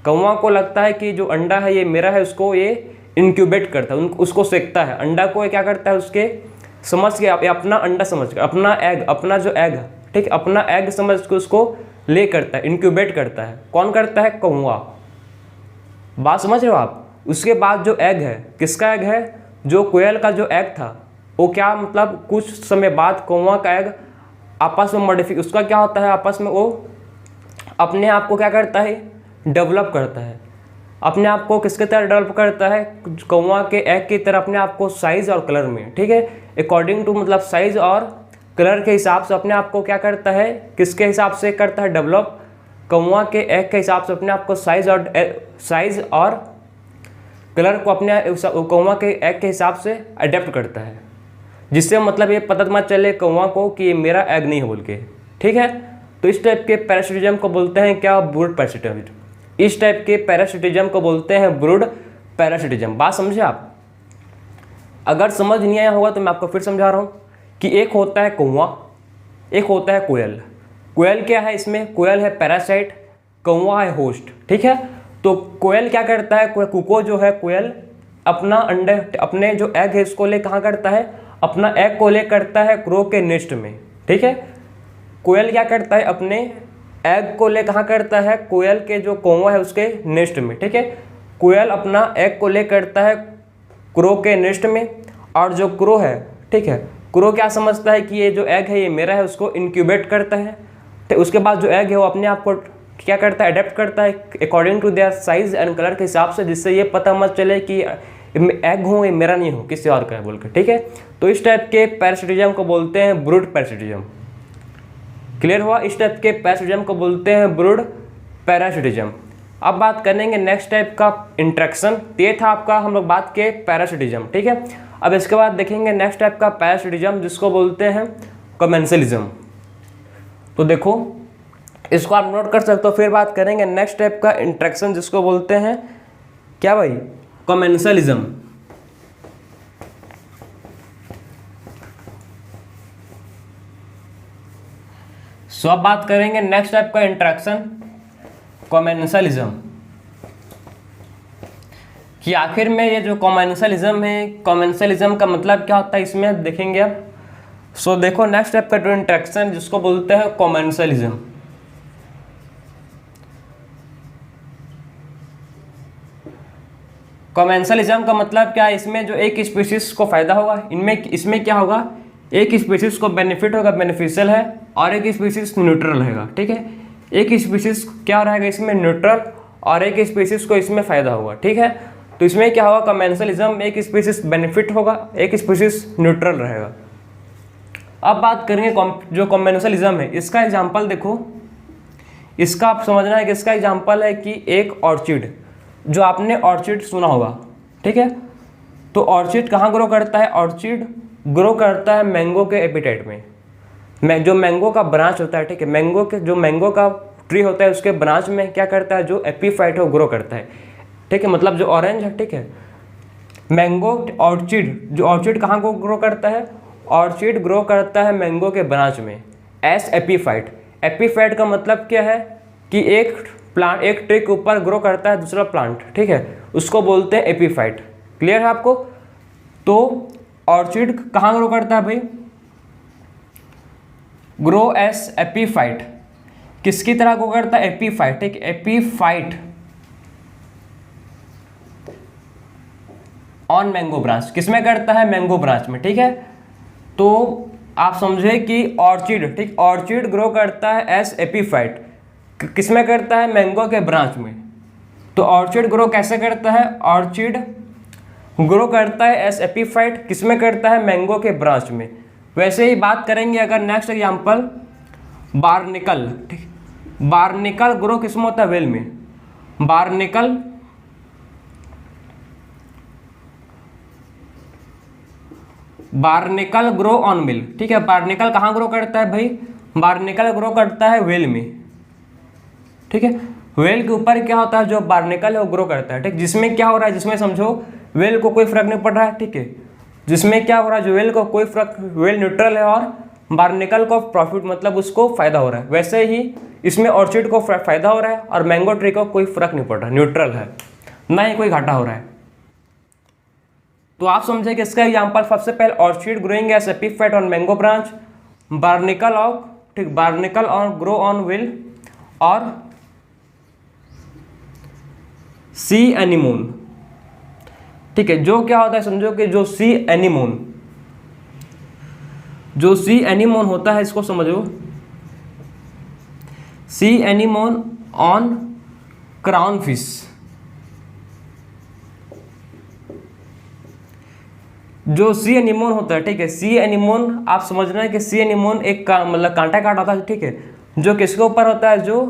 कौवा को लगता है कि जो अंडा है ये मेरा है, उसको ये इंक्यूबेट करता है, उसको सेकता है। अंडा को क्या करता है, उसके समझ के अपना अंडा समझ के, अपना एग, अपना जो एग, ठीक, अपना एग समझ के उसको ले करता है, इंक्यूबेट करता है। कौन करता है, कौवा। बात समझ रहे हो आप। उसके बाद जो एग है, किसका एग है, जो कोयल का जो एग था, वो क्या मतलब कुछ समय बाद कौवा का एग आपस में मॉडिफिक, उसका क्या होता है, आपस में वो अपने आप को क्या करता है, डेवलप करता है। अपने आप को किसके तरह डेवलप करता है, कौवा के एग की तरह अपने आप को साइज और कलर में, ठीक है, अकॉर्डिंग टू मतलब साइज और कलर के हिसाब से अपने आप को क्या करता है, किसके हिसाब से करता है डेवलप, कौवा के एग के हिसाब से अपने आप को साइज और कलर को अपने कौवा के एग के हिसाब से अडेप्ट करता है, जिससे मतलब ये पता मत चले कौवा को कि ये मेरा एग नहीं है बोल के, ठीक है। तो इस टाइप के पैरासिटिज्म को बोलते हैं क्या, ब्रूड पैरासिटिज्म। इस टाइप के पैरासिटिज्म को बोलते हैं ब्रूड पैरासिटिज्म। बात समझे आप। अगर समझ नहीं आया होगा तो मैं आपको फिर समझा रहा हूँ कि एक होता है कौवा, एक होता है कोयल। कोयल क्या है, इसमें कोयल है पैरासाइट, कौवा है होस्ट, ठीक है। तो कोयल क्या करता है, कुको जो है कोयल अपना अंडे, अपने जो एग है इसको ले कहाँ करता है, अपना एग को ले करता है क्रो के नेस्ट में, ठीक है। कोयल क्या करता है, अपने एग को ले कहाँ करता है, कोयल के जो कौवा है उसके नेस्ट में, ठीक है। कोयल अपना एग को ले करता है क्रो के नेस्ट में, और जो क्रो है, ठीक है, क्रो क्या समझता है कि ये जो एग है ये मेरा है, उसको इंक्यूबेट करता है। तो उसके बाद जो एग है वो अपने आप को क्या करता है, अडेप्ट करता है according to their size and colour के हिसाब से, जिससे ये पता मत चले कि एग हो ये मेरा नहीं हो किसी और का है बोल के, ठीक है। तो इस टाइप के पैरासिटिज्म को बोलते हैं ब्रूड पैरासिटिज्म। क्लियर हुआ? इस टाइप के पैरासिटिज्म को बोलते हैं ब्रूड पैरासिटिज्म। अब बात करेंगे नेक्स्ट टाइप का इंट्रैक्शन। ये था आपका हम लोग बात के पैरासिटिज्म, ठीक है। अब इसके बाद देखेंगे नेक्स्ट टाइप का पैरासिटिज्म जिसको बोलते हैं कमेंसलिज्म। तो देखो इसको आप नोट कर सकते हो। फिर बात करेंगे नेक्स्ट टाइप का इंट्रैक्शन जिसको बोलते हैं क्या भाई, कमेंसलिज्म। सो अब बात करेंगे नेक्स्ट टाइप का इंट्रैक्शन कमेंसलिज्म, कि आखिर में ये जो कमेंसलिज्म है, कमेंसलिज्म का मतलब क्या होता है इसमें देखेंगे अब। सो देखो नेक्स्ट टाइप का जो इंट्रैक्शन जिसको बोलते हैं कमेंसलिज्म। कमेंसलिज्म का मतलब क्या है, इसमें जो एक स्पीशीज को फायदा होगा, इसमें क्या होगा, एक स्पीशीज को बेनिफिट होगा, बेनिफिशियल है, और एक स्पीशीज न्यूट्रल रहेगा, ठीक है। एक स्पीशीज क्या रहेगा इसमें न्यूट्रल, और एक स्पीशीज को इसमें फायदा होगा, ठीक है। तो इसमें क्या होगा, कमेंसलिज्म एक स्पीशीज बेनिफिट होगा, एक स्पीशीज न्यूट्रल रहेगा। अब बात करेंगे जो कमेंसलिज्म है, इसका एग्जाम्पल देखो, इसका आप समझना है कि इसका एग्जाम्पल है कि एक ऑर्चिड, जो आपने ऑर्चिड सुना होगा, ठीक है। तो ऑर्चिड कहाँ ग्रो करता है, ऑर्चिड ग्रो करता है मैंगो के एपिटाइट में जो मैंगो का ब्रांच होता है, ठीक है। जो मैंगो का ट्री होता है उसके ब्रांच में क्या करता है, जो एपीफाइट है वो ग्रो करता है, ठीक है। मतलब जो ऑरेंज है, ठीक है, मैंगो ऑर्चिड कहाँ को ग्रो करता है, ऑर्चिड ग्रो करता है मैंगो के ब्रांच में एस एपीफाइट। एपीफाइट का मतलब क्या है कि एक ट्री के ऊपर ग्रो करता है दूसरा प्लांट, ठीक है, उसको बोलते हैं एपीफाइट। क्लियर है आपको? तो ऑर्चिड कहाँ ग्रो करता है भाई, ग्रो एस एपीफाइट। किसकी तरह ग्रो करता है, एपीफाइट, ठीक है, एपीफाइट ऑन मैंगो ब्रांच। किसमें करता है, मैंगो ब्रांच में, ठीक है। तो आप समझे कि ऑर्चिड, ठीक, ऑर्चिड ग्रो करता है एस एपीफाइट, किसमें करता है, मैंगो के ब्रांच में। तो ऑर्चिड ग्रो कैसे करता है, ऑर्चिड ग्रो करता है एस एपीफाइट, किसमें करता है, मैंगो के ब्रांच में। वैसे ही बात करेंगे अगर नेक्स्ट एग्जांपल बार्निकल, ठीक, बार्निकल ग्रो किसमें होता है, वेल में। बार्निकल ग्रो ऑन वेल, ठीक है। बार्निकल कहाँ ग्रो करता है भाई, बार्निकल ग्रो करता है वेल में, ठीक है। वेल के ऊपर क्या होता है, जो बार्निकल है वो ग्रो करता है, ठीक। जिसमें क्या हो रहा है, जिसमें समझो वेल को कोई फर्क नहीं पड़ रहा है, ठीक है। जिसमें क्या हो रहा है, जो वेल को कोई फर्क, वेल न्यूट्रल है और बार्निकल को प्रॉफिट मतलब उसको फायदा हो रहा है। वैसे ही इसमें ऑर्चिड को फायदा हो रहा है और मैंगो ट्री को कोई फर्क नहीं पड़ रहा, न्यूट्रल है, ना ही कोई घाटा हो रहा है। तो आप समझे कि इसका एग्जांपल सबसे पहले orchid growing as epiphyte on mango branch, barnacle of, ठीक, barnacle on grow on whale, और सी एनीमोन, ठीक है। जो क्या होता है समझो कि जो सी एनीमोन होता है, इसको समझो, सी एनीमोन ऑन क्राउन फिश। जो सी एनीमोन होता है, ठीक है, सी एनीमोन आप समझना है कि सी एनीमोन एक मतलब कांटा काट होता है, ठीक है, जो किसके ऊपर होता है, जो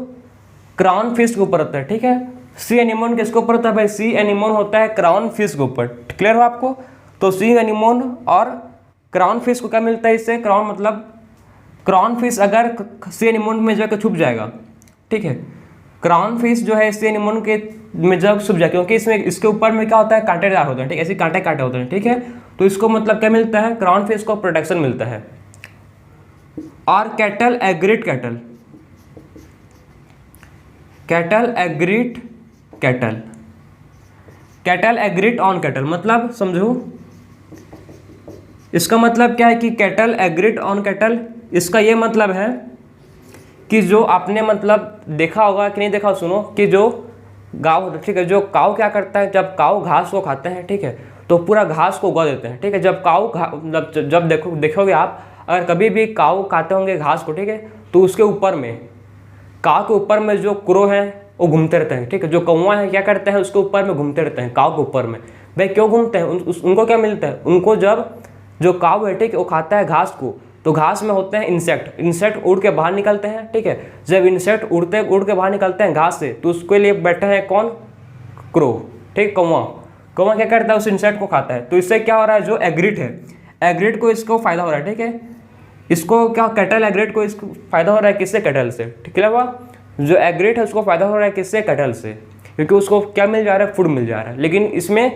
क्राउन फिश के ऊपर होता है, ठीक है। सी एनीमोन किसके ऊपर होता है भाई, सी एनीमोन होता है क्राउन फिश के ऊपर। क्लियर हो आपको? तो सी एनीमोन और क्राउन फिश को क्या मिलता है इससे, क्राउन मतलब क्राउन फिश अगर सी एनीमोन में जाकर छुप जाएगा, ठीक है, क्राउन फिश जो है सी एनीमोन के में जब छुप जाए, क्योंकि इसमें इसके ऊपर में क्या होता है, कांटेदार होते हैं, ठीक है, ऐसे कांटे काटे होते हैं, ठीक है। तो इसको मतलब क्या मिलता है, क्राउन फिश को प्रोटेक्शन मिलता है। और cattle agreed cattle, cattle agreed cattle, cattle agreed on cattle, मतलब समझो इसका मतलब क्या है कि कैटल एग्रीड ऑन कैटल, इसका ये मतलब है कि जो आपने मतलब देखा होगा कि नहीं देखा, सुनो, कि जो गाँव, ठीक है, जो काऊ क्या करता है, जब काऊ घास को खाते हैं, ठीक है, तो पूरा घास को उगा देते हैं, ठीक है। जब काऊ जब देखोगे आप, अगर कभी भी काऊ खाते होंगे घास को, ठीक है, तो उसके ऊपर में काव के ऊपर में जो क्रो है वो घूमते रहते हैं, ठीक है। जो कौवा है क्या करते हैं, उसके ऊपर में घूमते रहते हैं, काव के ऊपर में। भाई क्यों घूमते हैं, उनको क्या मिलता है, उनको जब जो काव है, ठीक है, वो खाता है घास को, तो घास में होते हैं इंसेक्ट, इंसेक्ट उड़ के बाहर निकलते हैं, ठीक है। जब इंसेक्ट उड़ के बाहर निकलते हैं घास से, तो उसके लिए बैठे हैं कौन, क्रो, ठीक, कौवा। कौवा क्या करता है, उस इंसेक्ट को खाता है। तो इससे क्या हो रहा है, जो एग्रीट है, एग्रीट को इसको फायदा हो रहा है, ठीक है। इसको क्या, कैटल एग्रीट को इसको फायदा हो रहा है, किससे, कैटल से, ठीक है। हुआ जो एग्रीट है उसको फायदा हो रहा है किससे, कैटल से, क्योंकि उसको क्या मिल जा रहा है, फूड मिल जा रहा है। लेकिन इसमें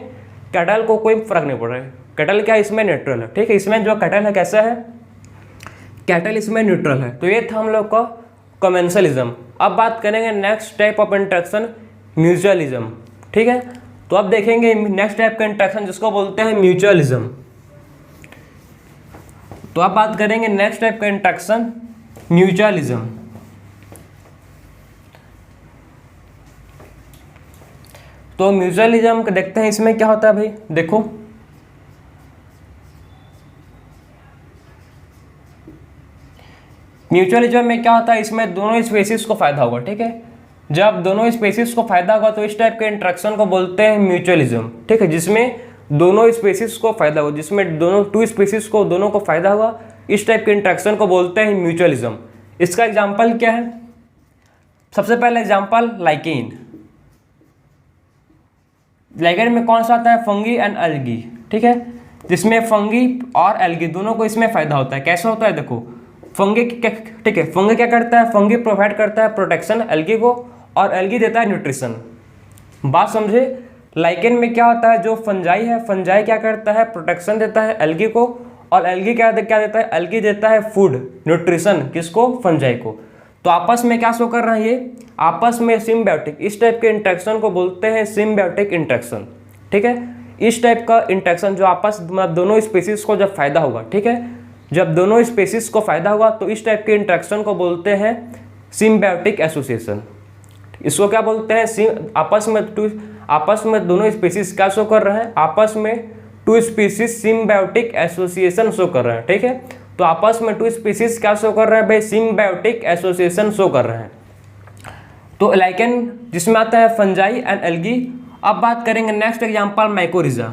कैटल को कोई फर्क नहीं पड़ रहा है, कैटल क्या इसमें न्यूट्रल है, ठीक है। इसमें जो कैटल है कैसा है, कैटल इसमें न्यूट्रल है। तो ये था हम लोग का कमेंसलिज्म। अब बात करेंगे next type of interaction, mutualism, ठीक है। तो अब देखेंगे नेक्स्ट टाइप का इंट्रैक्शन जिसको बोलते हैं म्यूचुअलिज्म। तो अब बात करेंगे नेक्स्ट टाइप का इंट्रैक्शन, म्यूचुअलिज्म। तो म्यूचुअलिज्म को देखते हैं, इसमें क्या होता है भाई, देखो म्यूचुअलिज्म में क्या होता है, इसमें दोनों स्पेसीज को फायदा होगा, ठीक है। जब दोनों स्पेसीज को फायदा होगा तो इस टाइप के इंट्रैक्शन को बोलते हैं म्यूचुअलिज्म, ठीक है। जिसमें दोनों स्पेसीज को फायदा होगा, जिसमें दोनों टू स्पेसीज को दोनों को फायदा होगा, इस टाइप के इंट्रैक्शन को बोलते हैं म्यूचुअलिज्म। इसका एग्जांपल क्या है, सबसे पहले एग्जांपल लाइकेन। लाइकेन में कौन सा आता है, फंगी एंड एल्गी, ठीक है। जिसमें फंगी और एल्गी दोनों को इसमें फायदा होता है। कैसे होता है, देखो फंगी, ठीक है, फंगी क्या करता है, फंगी प्रोवाइड करता है प्रोटेक्शन एल्गी को, और एल्गी देता है न्यूट्रिशन। बात समझे। लाइकेन में क्या होता है, जो फंजाई है, फंजाई क्या करता है, प्रोटेक्शन देता है एल्गी को, और एल्गी क्या देता है, एल्गी देता है फूड, न्यूट्रिशन, किसको, फंजाई को। तो आपस में क्या शो कर रहा है, ये आपस में सिम्बायोटिक, इस टाइप के इंट्रैक्शन को बोलते हैं सिम्बायोटिक इंट्रैक्शन, ठीक है। इस टाइप का इंट्रैक्शन जो आपस में दोनों स्पीसीज को जब फायदा होगा, ठीक है, जब दोनों स्पीसीज को फायदा होगा तो इस टाइप के इंट्रैक्शन को बोलते हैं सिम्बायोटिक एसोसिएशन। इसको क्या बोलते हैं, आपस में दोनों स्पीसीज क्या शो कर रहे हैं, आपस में two species symbiotic association show कर रहे हैं, ठीक है। तो आपस में टू स्पीसीज क्या शो कर रहे हैं भाई, सिम्बायोटिक एसोसिएशन शो कर रहे हैं। तो लाइकेन जिसमें आता है फंजाई एंड एल्गी। अब बात करेंगे नेक्स्ट एग्जांपल, मैकोरिजा।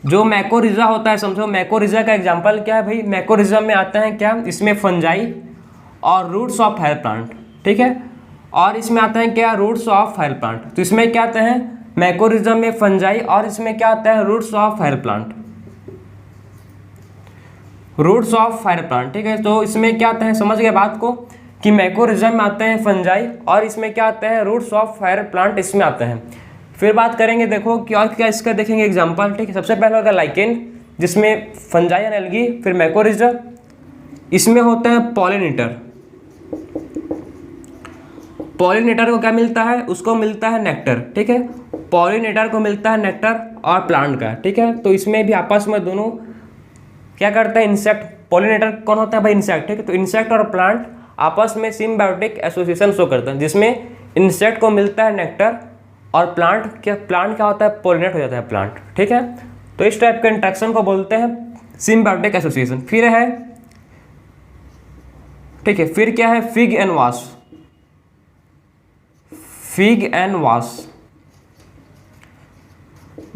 जो मैकोरिजा होता है, समझो मैकोरिजा का एग्जांपल क्या है भाई, मैकोरिजा में आता है क्या, इसमें फंजाई और रूट्स ऑफ हायर प्लांट, ठीक है। और इसमें आता है क्या, रूट्स ऑफ हायर प्लांट। तो इसमें क्या आते हैं, मैकोरिज्म में फंजाई, और इसमें क्या आता है, roots of higher plant, roots of higher plant, ठीक है। तो इसमें क्या आता है, समझ गए बात को, कि मैकोरिज्म में आते हैं फंजाई, और इसमें क्या आते हैं, रूट्स ऑफ हायर प्लांट इसमें आते हैं। फिर बात करेंगे, देखो क्या क्या इसका देखेंगे एग्जांपल, ठीक है। सबसे पहले होगा लाइकेन, जिसमें फंजाई एंड एल्गी, फिर मैकोरिज्म, इसमें होता है पॉलिनेटर। पॉलिनेटर को क्या मिलता है, उसको मिलता है नेक्टर, ठीक है। पॉलिनेटर को मिलता है नेक्टर और प्लांट का, ठीक है। तो इसमें भी आपस में दोनों क्या करता है, इंसेक्ट, पॉलिनेटर कौन होता है भाई, इंसेक्ट, ठीक है। तो इंसेक्ट और प्लांट आपस में सिम्बायोटिक एसोसिएशन शो करता है, जिसमें इंसेक्ट को मिलता है नेक्टर और प्लांट क्या होता है, पॉलिनेट हो जाता है प्लांट, ठीक है। तो इस टाइप के इंट्रैक्शन को बोलते हैं सिम्बायोटिक एसोसिएशन। फिर है, ठीक है, फिर क्या है, फिग एंड वास। फिग एंड वास,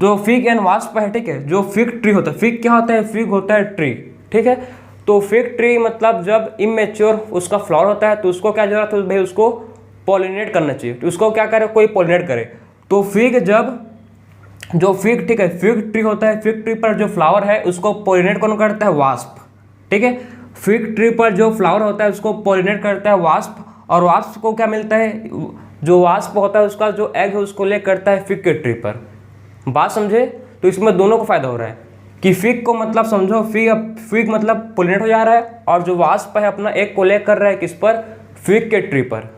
जो फिग एंड वास्प है, ठीक है, जो फिग ट्री होता है, फिग क्या होता है, फिग होता है ट्री, ठीक है। तो फिग ट्री मतलब जब इमेच्योर उसका फ्लावर होता है तो उसको क्या जरूरत है भाई, उसको पॉलिनेट करना चाहिए। तो उसको क्या करे, कोई पॉलिनेट करे। तो फिग जब जो फिग, ठीक है, फिग ट्री होता है, फिग ट्री पर जो फ्लावर है उसको पॉलिनेट कौन करता है, वास्प, ठीक है। फिग ट्री पर जो फ्लावर होता है उसको पॉलिनेट करता है वास्प, और वास्प को क्या मिलता है, जो वास्प होता है उसका जो एग है उसको ले करता है फिग के ट्री पर। बात समझे। तो इसमें दोनों को फायदा हो रहा है कि फिग को मतलब समझो, फिग मतलब पॉलिनेट हो जा रहा है, और जो वास्प है अपना एग को ले कर रहा है किस पर, फिग के ट्री पर।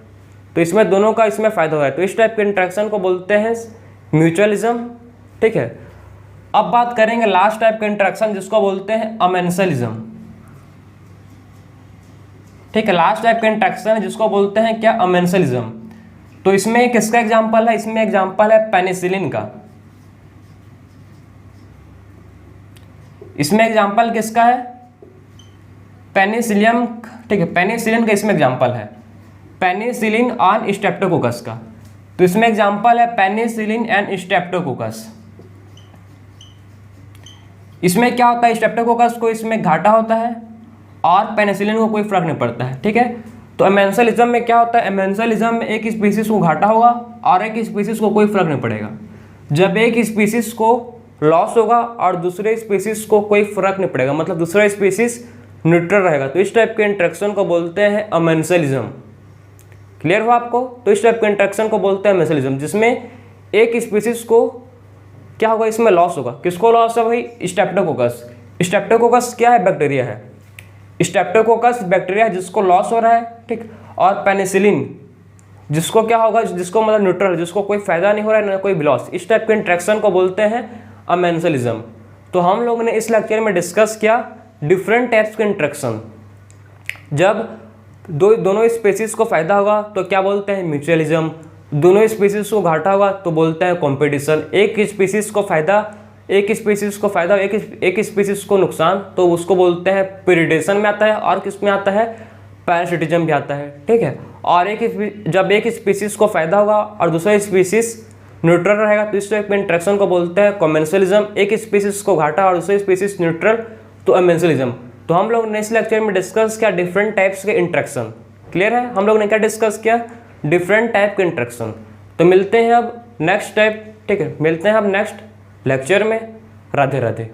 तो इसमें दोनों का इसमें फायदा हो रहा है। तो इस टाइप के इंट्रैक्शन को बोलते हैं म्यूचुअलिज्म, ठीक है। अब बात करेंगे लास्ट टाइप का इंट्रैक्शन जिसको बोलते हैं अमेंसलिज्म, ठीक है। लास्ट टाइप का इंट्रैक्शन है जिसको बोलते हैं क्या, अमेंसलिज्म। तो इसमें किसका एग्जांपल है, इसमें एग्जांपल है पेनिसिलिन का। इसमें एग्जांपल किसका है, पेनिसिलियम, ठीक है, पेनिसिलिन का इसमें एग्जाम्पल है पेनिसिलिन ऑन स्ट्रेप्टोकोकस का। तो इसमें एग्जाम्पल है पेनिसिलिन एंड स्ट्रेप्टोकोकस। इसमें क्या होता है, स्ट्रेप्टोकोकस को इसमें घाटा होता है और पेनिसिलिन को कोई फर्क नहीं पड़ता है, ठीक है। तो एमेंसलिज्म में क्या होता है, एमेंसलिज्म में एक स्पीसीज को घाटा होगा और एक स्पीसीज को कोई फर्क नहीं पड़ेगा। जब एक स्पीसीज को लॉस होगा और दूसरे स्पीसीज को कोई फर्क नहीं पड़ेगा, मतलब दूसरा स्पीसीज न्यूट्रल रहेगा, तो इस टाइप के इंटरेक्शन को बोलते हैं अमेंसलिज्म। क्लियर हुआ आपको? तो इस टाइप के इंटरेक्शन को बोलते हैं अमेंसलिज्म, जिसमें एक स्पीसीज को क्या होगा, इसमें लॉस होगा। किसको लॉस है भाई? स्ट्रेप्टोकोकस। स्ट्रेप्टोकोकस क्या है? बैक्टीरिया है। स्ट्रेप्टोकोकस बैक्टीरिया है जिसको लॉस हो रहा है, ठीक। और पेनिसिलिन जिसको क्या होगा, जिसको मतलब न्यूट्रल, जिसको कोई फायदा नहीं हो रहा है ना कोई लॉस। इस टाइप के इंटरेक्शन को बोलते हैं अमेंसलिज्म। तो हम लोगों ने इस लेक्चर में डिस्कस किया डिफरेंट टाइप्स के इंटरेक्शन। जब दोनों स्पीसीज को फायदा होगा तो क्या बोलते हैं? म्यूचुअलिज्म। दोनों स्पीसीज को घाटा होगा तो बोलते हैं कंपटीशन। एक स्पीसीज को फायदा, एक स्पीसीज को फायदा, एक स्पीसीज को नुकसान, तो उसको बोलते हैं प्रीडेशन में आता है। और किस में आता है? पैरासिटिज्म भी आता है, ठीक है। और जब एक स्पीसीज को फायदा होगा और दूसरा स्पीसीज न्यूट्रल रहेगा तो इस टाइप के इंटरेक्शन को बोलते हैं कमेंसलिज्म। एक स्पीसीज को घाटा और दूसरे स्पीसीज न्यूट्रल तो अमेंसलिज्म। तो हम लोग ने इस लेक्चर में डिस्कस किया डिफरेंट टाइप्स के इंटरेक्शन। क्लियर है? हम लोग ने क्या डिस्कस किया? डिफरेंट टाइप के इंटरेक्शन। तो मिलते हैं अब नेक्स्ट टाइप, ठीक है, मिलते हैं अब नेक्स्ट लेक्चर में। राधे राधे।